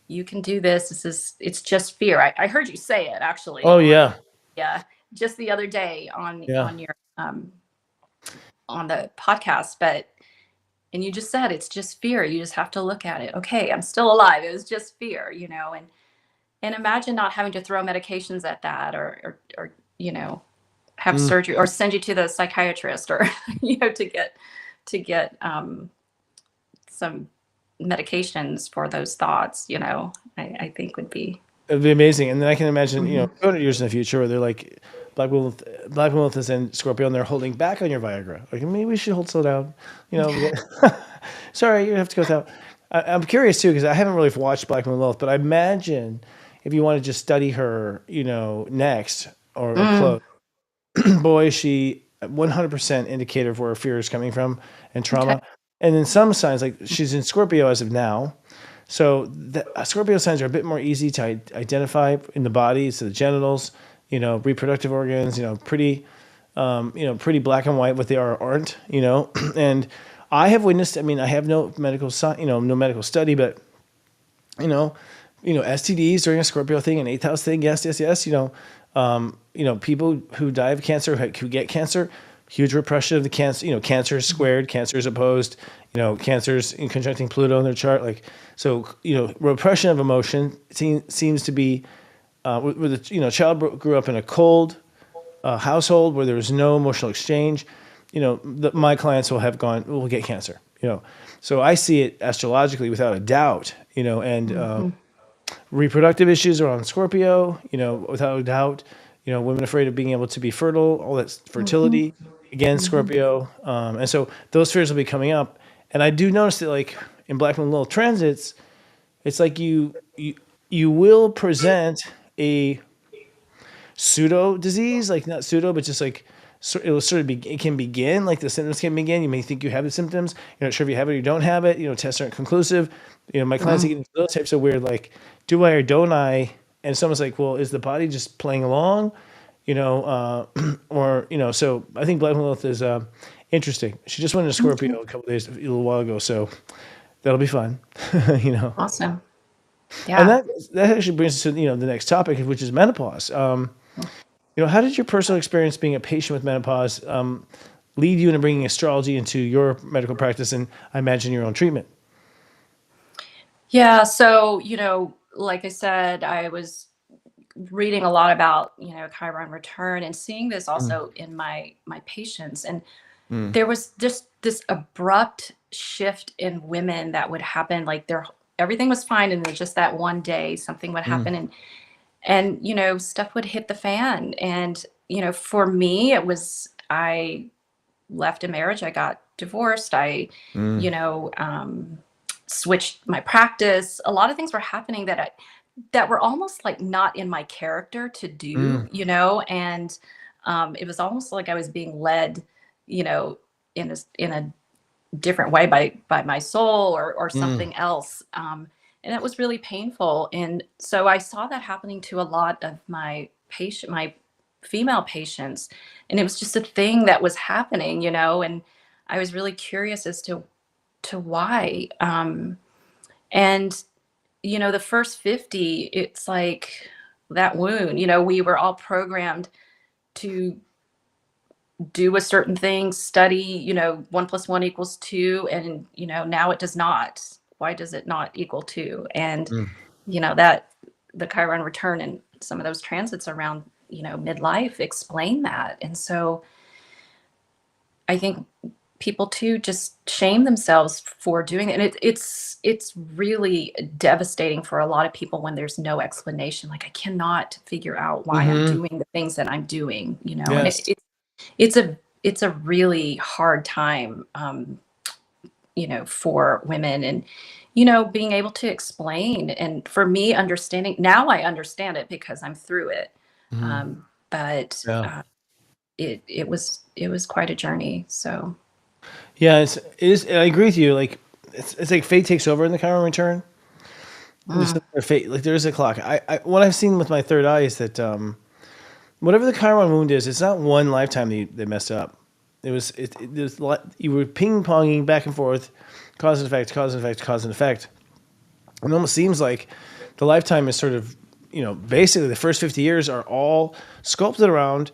you can do this, it's just fear. I heard you say it actually Oh on, yeah, yeah, just the other day on yeah. your on the podcast, but and you just said it's just fear. You just have to look at it. Okay, I'm still alive. It was just fear, and imagine not having to throw medications at that, or have Mm. surgery or send you to the psychiatrist, or to get some medications for those thoughts. I think would be. It'd be amazing. And then I can imagine, Mhm. 200 years in the future where they're like, Black Lilith is in Scorpio and they're holding back on your Viagra. Like, maybe we should slow down. Sorry, you have to go without. I'm curious too, because I haven't really watched Black Lilith, but I imagine if you want to just study her, next or Mm, close, boy, she 100% indicator of where her fear is coming from and okay. trauma. And then some signs, like she's in Scorpio as of now. So the Scorpio signs are a bit more easy to identify in the body. So the genitals, reproductive organs, pretty black and white what they are or aren't, and I have witnessed, I mean, I have no medical, no medical study, but you know, STDs during a Scorpio thing, an eighth house thing. Yes, yes, yes. People who die of cancer, who get cancer, huge repression of the cancer. Cancer is squared, cancer is opposed. Cancer is in conjuncting Pluto in their chart. Like, so, repression of emotion seems to be, where the, child grew up in a cold household where there was no emotional exchange. My clients will get cancer. So I see it astrologically without a doubt. And Mhm. reproductive issues are on Scorpio, without a doubt. Women afraid of being able to be fertile, all that Mhm. fertility, again, Mhm. Scorpio. And so those fears will be coming up. And I do notice that, like, in Black Moon Little transits, it's like you will present a pseudo disease, like not pseudo, but just like it will sort of be. It can begin, like the symptoms can begin. You may think you have the symptoms. You're not sure if you have it or you don't have it. Tests aren't conclusive. My clients Mm. get into those types of weird, like, do I or don't I? And someone's like, well, is the body just playing along? Or So I think Black Lilith is interesting. She just went into Okay. Scorpio a couple days, a little while ago, so that'll be fun. you know. Awesome. And Yeah. that actually brings us to the next topic, which is menopause. How did your personal experience being a patient with menopause lead you into bringing astrology into your medical practice and I imagine your own treatment? Yeah. So, like I said, I was reading a lot about, Chiron return, and seeing this Mm, also in my patients. And mm, there was just this abrupt shift in women that would happen. Like everything was fine, and then just that one day something would mm, happen, and stuff would hit the fan. And for me, it was, I left a marriage, I got divorced, I mm, you know um switched my practice. A lot of things were happening that were almost like not in my character to do, mm, and it was almost like I was being led, you know in a different way by my soul, or mm, something else. And it was really painful. And so I saw that happening to a lot of my female patients. And it was just a thing that was happening, and I was really curious as to why. And the first 50, it's like that wound, we were all programmed to do a certain thing, study, 1 + 1 = 2, and now it does not. Why does it not equal 2? And mm. that the Chiron return and some of those transits around, midlife explain that. And so I think people too just shame themselves for doing it. And it's really devastating for a lot of people when there's no explanation. Like, I cannot figure out why I'm Mm-hmm. doing the things that I'm doing, and Yes. it's a really hard time, for women. And being able to explain, and for me, understanding now, I understand it because I'm through it. Hmm. But Yeah. it was quite a journey. So Yeah. It is. I agree with you. Like, it's like fate takes over in the Chiron return. Just their fate, like there is a clock. What I've seen with my third eye is that whatever the Chiron wound is, it's not one lifetime they messed up. There's you were ping ponging back and forth, cause and effect, cause and effect, cause and effect. It almost seems like the lifetime is sort of, basically the first 50 years are all sculpted around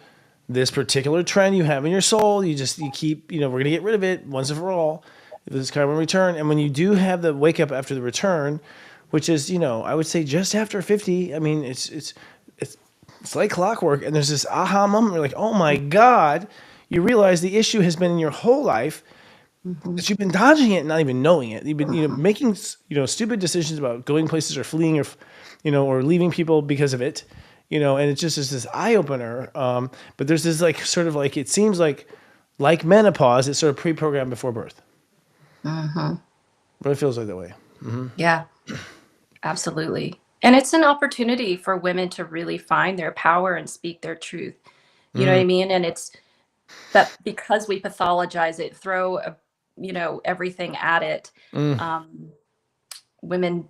this particular trend you have in your soul. You keep, we're going to get rid of it once and for all. This Chiron return. And when you do have the wake up after the return, which is, I would say just after 50, I mean, it's like clockwork. And there's this aha moment where you're like, oh my God, you realize the issue has been in your whole life. That you've been dodging it and not even knowing it. You've been, making, stupid decisions about going places or fleeing or, or leaving people because of it, and it just is this eye opener. But there's this it seems like menopause, it's sort of pre-programmed before birth. But it feels like that way. Yeah, absolutely. And it's an opportunity for women to really find their power and speak their truth. You know what I mean? And it's that because we pathologize it, throw everything at it, women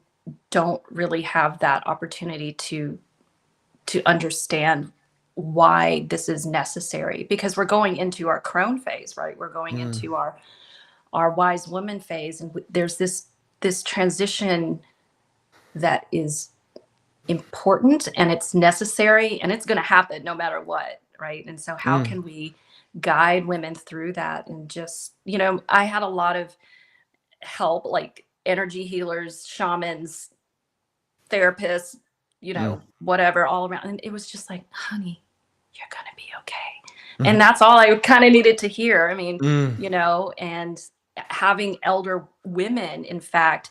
don't really have that opportunity to understand why this is necessary, because we're going into our crone phase, right? We're going into our wise woman phase, and there's this transition that is important and it's necessary and it's going to happen no matter what, right? And so how can we guide women through that? And just, I had a lot of help, like energy healers, shamans, therapists, whatever, all around. And it was just like, honey, you're going to be okay. And that's all I kind of needed to hear. I mean, and having elder women, in fact,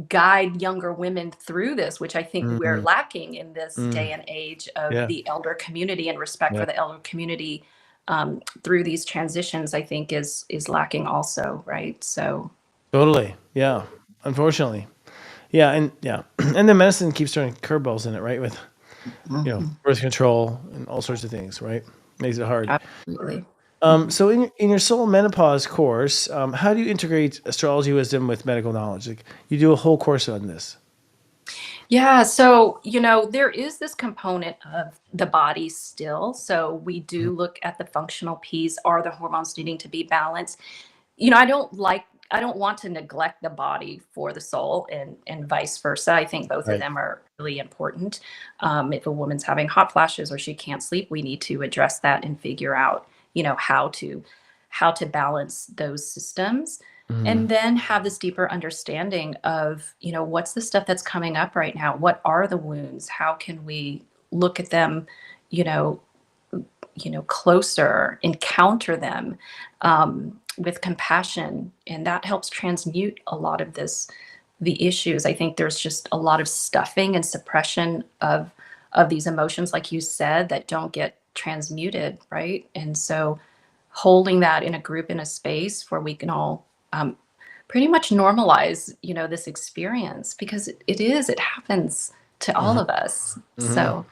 guide younger women through this, which I think we're lacking in this day and age of the elder community, and respect for the elder community through these transitions, I think is lacking also, right? So totally, yeah. Unfortunately, and then medicine keeps throwing curveballs in it, right? With birth control and all sorts of things, right? Makes it hard. Absolutely. So in your soul menopause course, how do you integrate astrology wisdom with medical knowledge? Like you do a whole course on this. Yeah, so there is this component of the body still. So we do look at the functional piece. Are the hormones needing to be balanced? I don't want to neglect the body for the soul, and vice versa. I think both of them are really important. If a woman's having hot flashes or she can't sleep, we need to address that and figure out how to balance those systems, and then have this deeper understanding of what's the stuff that's coming up right now. What are the wounds? How can we look at them closer, encounter them with compassion, and that helps transmute a lot of the issues. I think there's just a lot of stuffing and suppression of these emotions, like you said, that don't get transmuted, right? And so holding that in a group, in a space where we can all pretty much normalize this experience, because it happens to all of us. So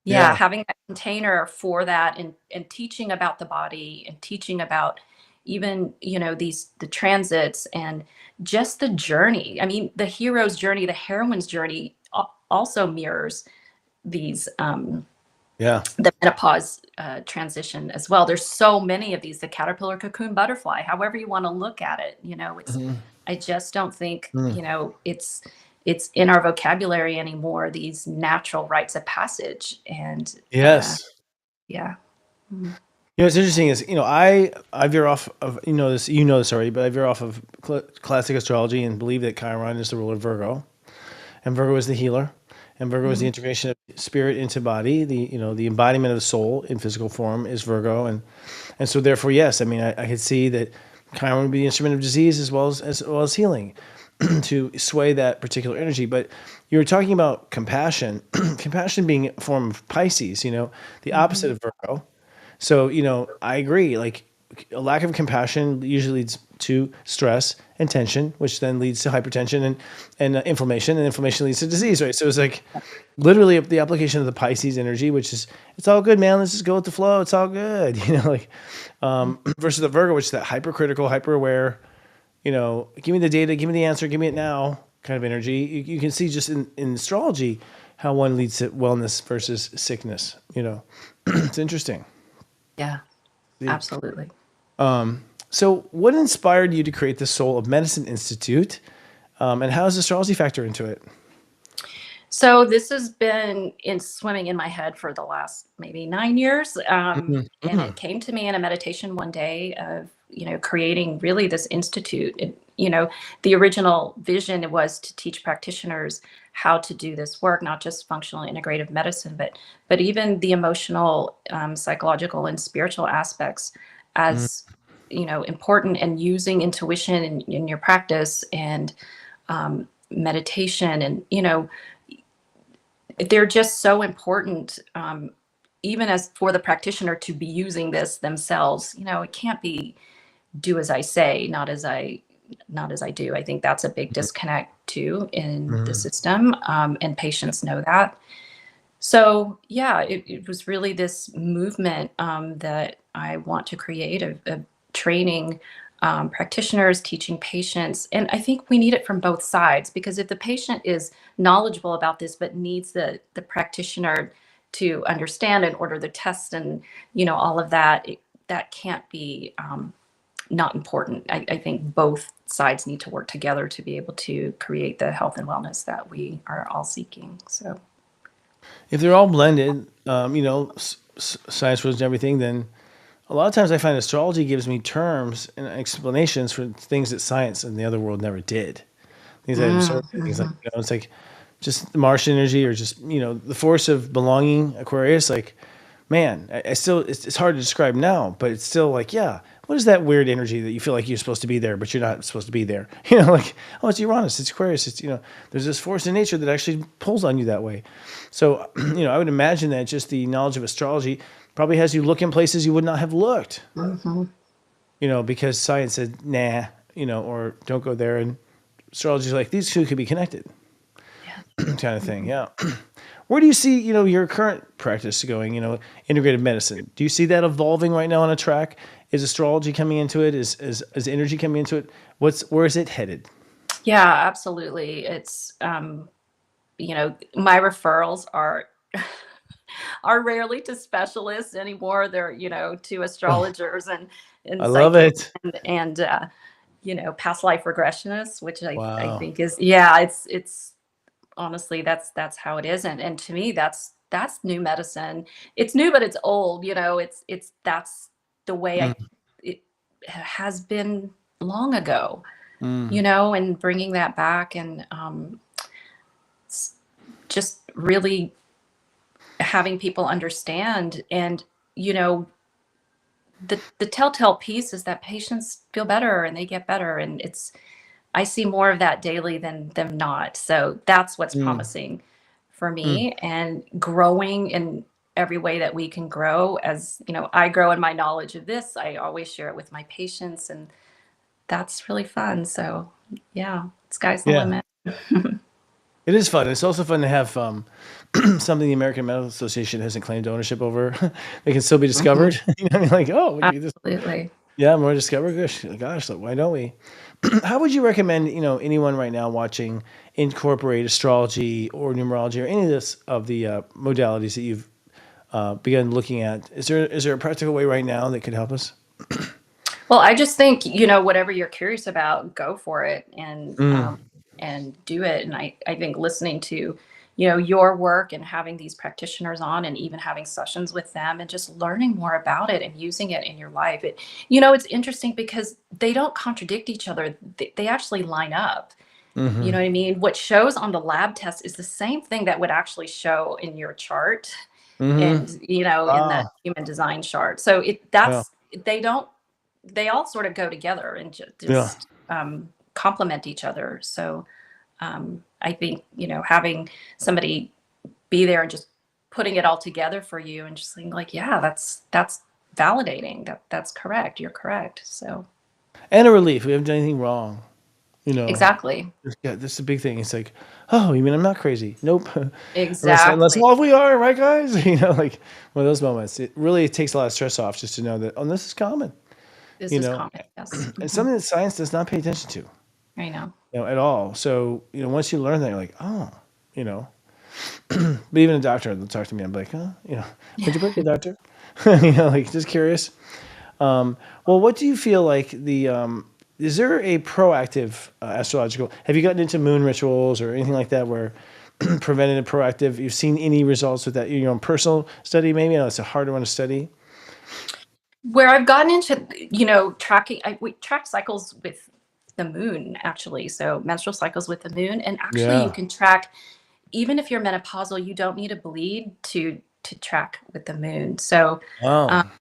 having that container for that, and teaching about the body, and teaching about even the transits, and just the journey. I mean, the hero's journey, the heroine's journey also mirrors these the menopause transition as well. There's so many of these, the caterpillar, cocoon, butterfly, however you want to look at it. It's I just don't think it's in our vocabulary anymore, these natural rites of passage. And What's interesting is, I veer off of, this already, but I veer off of classic astrology and believe that Chiron is the ruler of Virgo, and Virgo is the healer, and Virgo is the integration of spirit into body. The embodiment of the soul in physical form is Virgo, and so therefore, yes, I mean, I could see that Chiron would be the instrument of disease as well as healing, to sway that particular energy. But you were talking about compassion, compassion being a form of Pisces, the opposite of Virgo. So, I agree. Like a lack of compassion usually leads to stress and tension, which then leads to hypertension and inflammation, and inflammation leads to disease, right? So it's like literally the application of the Pisces energy, which is, it's all good, man. Let's just go with the flow. It's all good, versus the Virgo, which is that hypercritical, hyper aware, give me the data, give me the answer, give me it now, kind of energy. You can see just in astrology how one leads to wellness versus sickness. It's interesting. Yeah, See. absolutely. So, what inspired you to create the Soul of Medicine Institute, and how does astrology factor into it? So this has been in swimming in my head for the last maybe 9 years. And Mm-hmm. it came to me in a meditation one day of, creating really this institute. The original vision was to teach practitioners how to do this work, not just functional integrative medicine, but even the emotional, psychological, and spiritual aspects as important, and using intuition in your practice, and meditation, and they're just so important, even as for the practitioner to be using this themselves. It can't be do as I say, not as I do. I think that's a big disconnect too in the Mm-hmm. system, and patients know that. So yeah, it was really this movement, that I want to create, of training, practitioners, teaching patients. And I think we need it from both sides, because if the patient is knowledgeable about this but needs the practitioner to understand and order the test, and all of that, that can't be, not important. I think both sides need to work together to be able to create the health and wellness that we are all seeking. So. If they're all blended, science rules and everything, then a lot of times I find astrology gives me terms and explanations for things that science and the other world never did. Things that observe, things like, Mhm. it's like just the Martian energy, or just, the force of belonging, Aquarius. Like, man, I still, it's hard to describe now, but it's still like, yeah, what is that weird energy that you feel like you're supposed to be there, but you're not supposed to be there? Like, oh, it's Uranus, it's Aquarius, it's, there's this force in nature that actually pulls on you that way. So, I would imagine that just the knowledge of astrology probably has you look in places you would not have looked, Mhm. because science said, nah, or don't go there. And astrology's like, these two could be connected, Yeah. kind of thing. Mhm. Yeah. Where do you see, your current practice going, integrative medicine? Do you see that evolving right now on a track? Is astrology coming into it? Is energy coming into it? Where is it headed? Yeah, absolutely. It's, my referrals are are rarely to specialists anymore. They're, to Oh, astrologers, and I love psychics, it. and past life regressionists, which I Wow. think is, yeah, it's honestly, that's how it is. And to me, that's new medicine. It's new, but it's old. It's that's the way Mm, it has been long ago. mm, And bringing that back, and s- just really having people understand. And you know the telltale piece is that patients feel better and they get better, and I see more of that daily than them not. So that's what's mm, promising for mm. me, and growing in every way that we can grow. As I grow in my knowledge of this, I always share it with my patients, and that's really fun. So yeah, sky's the Yeah. limit. It is fun. It's also fun to have something the American Medical Association hasn't claimed ownership over. They can still be Mhm. discovered. What I mean? Like, oh, we can do this. Absolutely. Yeah, more discovered. Gosh, like, why don't we? How would you recommend, anyone right now watching incorporate astrology or numerology or any of this of the modalities that you've begun looking at? Is there a practical way right now that could help us? Well, I just think, whatever you're curious about, go for it, Mm, and do it. And I think listening to, your work, and having these practitioners on, and even having sessions with them, and just learning more about it and using it in your life. It's interesting because they don't contradict each other. They actually line up. You mm-hmm, know what I mean? What shows on the lab test is the same thing that would actually show in your chart, mm-hmm. and, in Ah, that human design chart. So yeah, they don't they all sort of go together, and yeah, just, complement each other. So, I think, having somebody be there and just putting it all together for you, and just saying like, yeah, that's validating, that's correct. You're correct. So and a relief. We haven't done anything wrong. You know, exactly, yeah, this is a big thing. It's like, oh, you mean I'm not crazy? Nope. Unless exactly. all we are, right, guys? Like one of those moments. It really takes a lot of stress off just to know that, oh, this is common. This You is know, common. Yes. and Mhm. something that science does not pay attention to. I know. at all. So, once you learn that, you're like, oh, you know, but even a doctor will talk to me. I'm like, when'd you break it, doctor? Like just curious. Well, what do you feel like is there a proactive astrological? Have you gotten into moon rituals or anything like that where preventative, proactive? You've seen any results with that? Your own personal study, maybe? I know it's a harder one to study. Where I've gotten into, tracking, we track cycles with the moon, actually. So menstrual cycles with the moon. And actually, you Yeah. can track, even if you're menopausal, you don't need a bleed to track with the moon. So, um,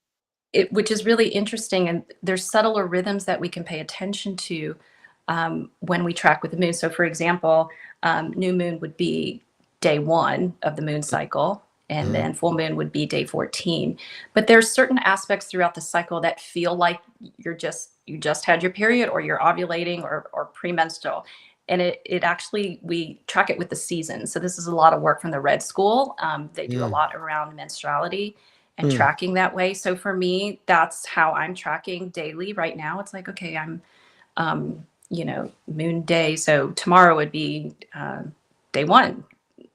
Oh. which is really interesting. And there's subtler rhythms that we can pay attention to when we track with the moon. So, for example, new moon would be day 1 of the moon cycle, and Mhm. then full moon would be day 14. But there's certain aspects throughout the cycle that feel like you just had your period, or you're ovulating, or premenstrual. And it actually, we track it with the season. So this is a lot of work from the Red School. They do a Mm. lot around menstruality and Mm. tracking that way. So for me, that's how I'm tracking daily right now. It's like, okay, I'm moon day. So tomorrow would be day 1,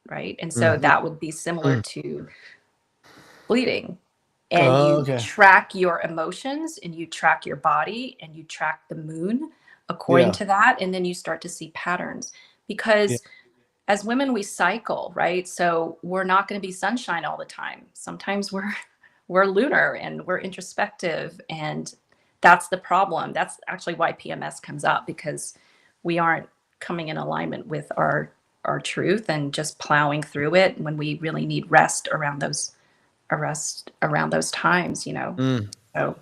right? And so Mhm. that would be similar Mm. to bleeding. And Oh, you okay. track your emotions, and you track your body, and you track the moon according Yeah. to that. And then you start to see patterns, Yeah. because as women, we cycle, right? So we're not going to be sunshine all the time. Sometimes we're lunar and we're introspective, and that's the problem. That's actually why PMS comes up, because we aren't coming in alignment with our truth and just plowing through it when we really need rest around those times. Mm. So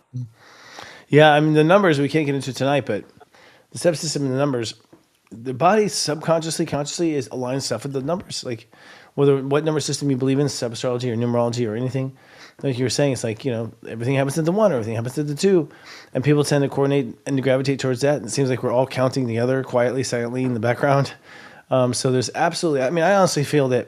Yeah. I mean, the numbers we can't get into tonight, but the step system and the numbers, the body subconsciously, consciously is aligns stuff with the numbers. Like whether what number system you believe in, sub astrology or numerology or anything, like you were saying, it's like everything happens at the 1, everything happens at the 2, and people tend to coordinate and to gravitate towards that. And it seems like we're all counting together quietly, silently in the background. So there's absolutely. I mean, I honestly feel that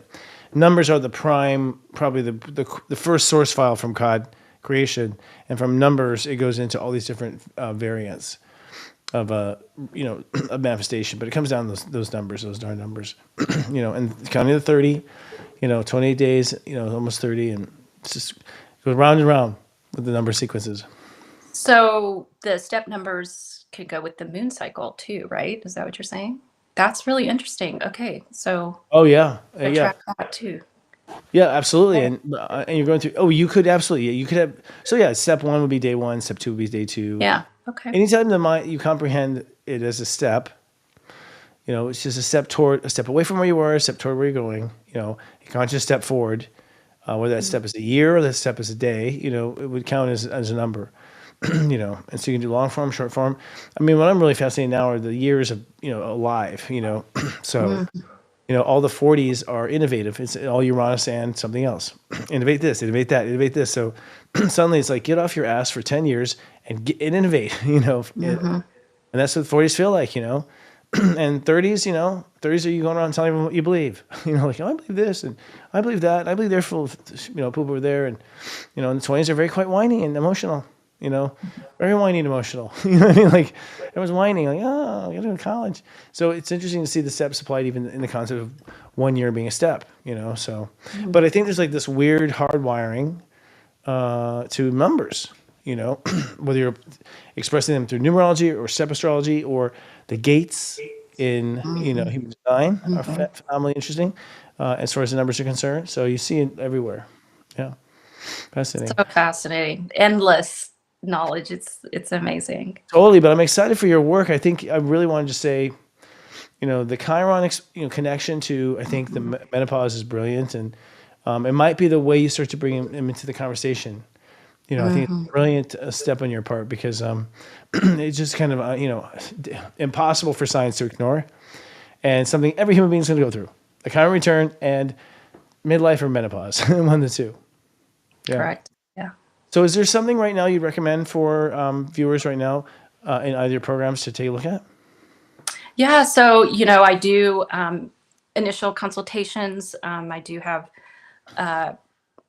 numbers are the prime, probably the first source file from COD creation, and from numbers it goes into all these different variants of a manifestation, but it comes down to those numbers, those darn numbers, and counting to 30, 28 days, almost 30, and it's just goes round and round with the number sequences. so the step numbers could go with the moon cycle too, right? Is that what you're saying? That's really interesting. Okay, so Oh yeah, I yeah, track that too. yeah, absolutely, Okay. and you're going through. Oh, you could absolutely, yeah, you could have. So yeah, step 1 would be day 1, step 2 would be day 2. Yeah. Okay. Anytime the mind you comprehend it as a step, it's just a step toward, a step away from where you were, a step toward where you're going. A conscious step forward. Whether that Mhm. step is a year or that step is a day, it would count as a number, and so you can do long form, short form. I mean, what I'm really fascinated now are the years of, alive, so, Mhm. all the 40s are innovative. It's all Uranus and something else. Innovate this, innovate that, innovate this. So suddenly it's like, get off your ass for 10 years and innovate, Mhm. and that's what 40s feel like, and 30s, 30s are you going around telling everyone what you believe, like, oh, I believe this and I believe that. And I believe they're full of, poop over there. And, and the 20s are very quite whiny and emotional, very whiny and emotional. You know what I mean? Like everyone's whining, like, oh, I got to go to college. So it's interesting to see the steps applied even in the concept of 1 year being a step, so, Mhm. but I think there's like this weird hardwiring to numbers, whether you're expressing them through numerology or step astrology or the gates in, Mhm. human design are Mhm. phenomenally interesting as far as the numbers are concerned. So you see it everywhere. Yeah, fascinating. So fascinating. Endless knowledge. It's amazing. Totally, but I'm excited for your work. I think I really wanted to say, the Chiron, connection to I think the Mhm. menopause is brilliant, and it might be the way you start to bring him into the conversation. I think it's Mhm. a brilliant step on your part because it's just kind of impossible for science to ignore, and something every human being is going to go through. A Chiron return and midlife or menopause, one of the two. Yeah. Correct. Yeah. So, is there something right now you'd recommend for viewers right now in either programs to take a look at? Yeah. So, I do initial consultations. I do have uh,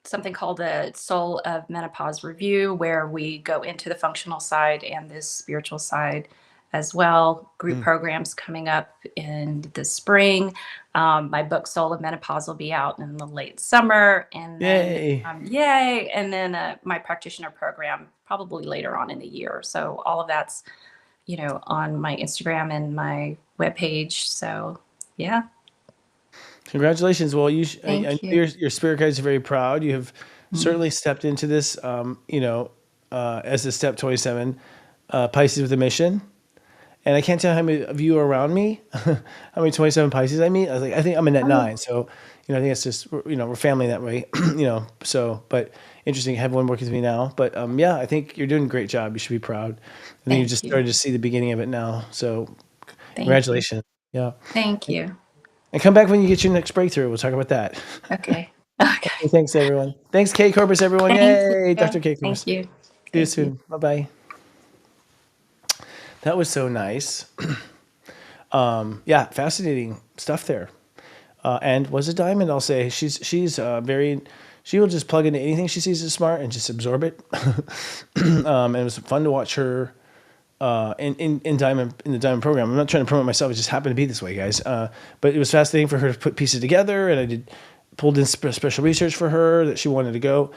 something called the Soul of Menopause Review, where we go into the functional side and this spiritual side as well. Group programs coming up in the spring. My book Soul of Menopause will be out in the late summer, and then Yay. and then my practitioner program probably later on in the year. So all of that's on my Instagram and my webpage. So yeah. Congratulations. Well, I Thank know you. your spirit guides are very proud. You have certainly stepped into this, as a step 27, Pisces with a mission. And I can't tell how many of you are around me, how many 27 Pisces I meet. I think I'm in at 9. So, I think it's just, we're family that way, but interesting to have one working with me now. But yeah, I think you're doing a great job. You should be proud. And then you Thank just you. started to see the beginning of it now. So Thank you. congratulations. Yeah. Thank you. And come back when you get your next breakthrough. We'll talk about that. Okay. Okay. Hey, thanks, everyone. Thanks, K Corpus, everyone. Thank Yay, you. Dr. K Corpus. Thank you. See you Thank soon. Bye-bye. That was so nice. Yeah, fascinating stuff there. And was a diamond, I'll say. She's she will just plug into anything she sees as smart and just absorb it. And it was fun to watch her in the diamond program. I'm not trying to promote myself. It just happened to be this way, guys. But it was fascinating for her to put pieces together, and I pulled in special research for her that she wanted to go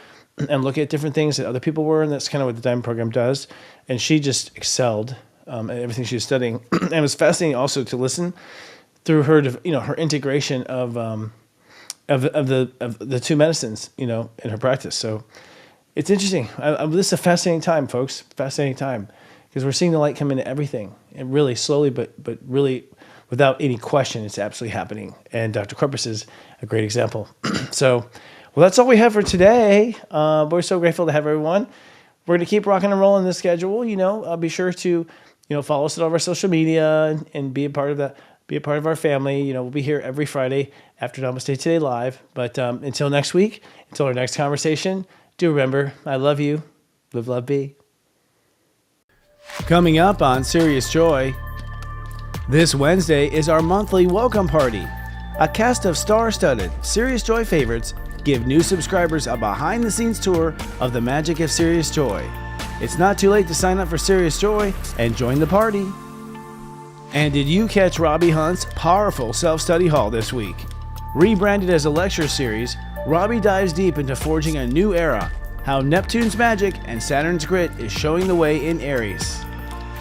and look at different things that other people were, and that's kind of what the diamond program does. And she just excelled at everything she was studying. And it was fascinating also to listen through her, her integration of the two medicines, in her practice. So it's interesting. This is a fascinating time, folks. Fascinating time, because we're seeing the light come into everything, and really slowly, but really without any question, it's absolutely happening. And Dr. Corpus is a great example. So, well, that's all we have for today. We're so grateful to have everyone. We're going to keep rocking and rolling this schedule. Be sure to, follow us at all of our social media and be a part of that. Be a part of our family. We'll be here every Friday after Namaste Today Live. But until next week, until our next conversation, do remember, I love you. Live, love, be. Coming up on Serious Joy, this Wednesday is our monthly welcome party. A cast of star-studded Serious Joy favorites give new subscribers a behind-the-scenes tour of the magic of Serious Joy. It's not too late to sign up for Serious Joy and join the party. And did you catch Robbie Hunt's powerful self-study hall this week? Rebranded as a lecture series, Robbie dives deep into forging a new era, how Neptune's magic and Saturn's grit is showing the way in Aries.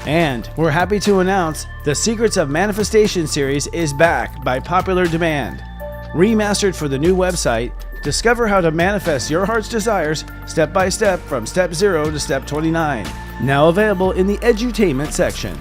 And we're happy to announce the Secrets of Manifestation series is back by popular demand. Remastered for the new website, discover how to manifest your heart's desires step by step from step 0 to step 29. Now available in the edutainment section.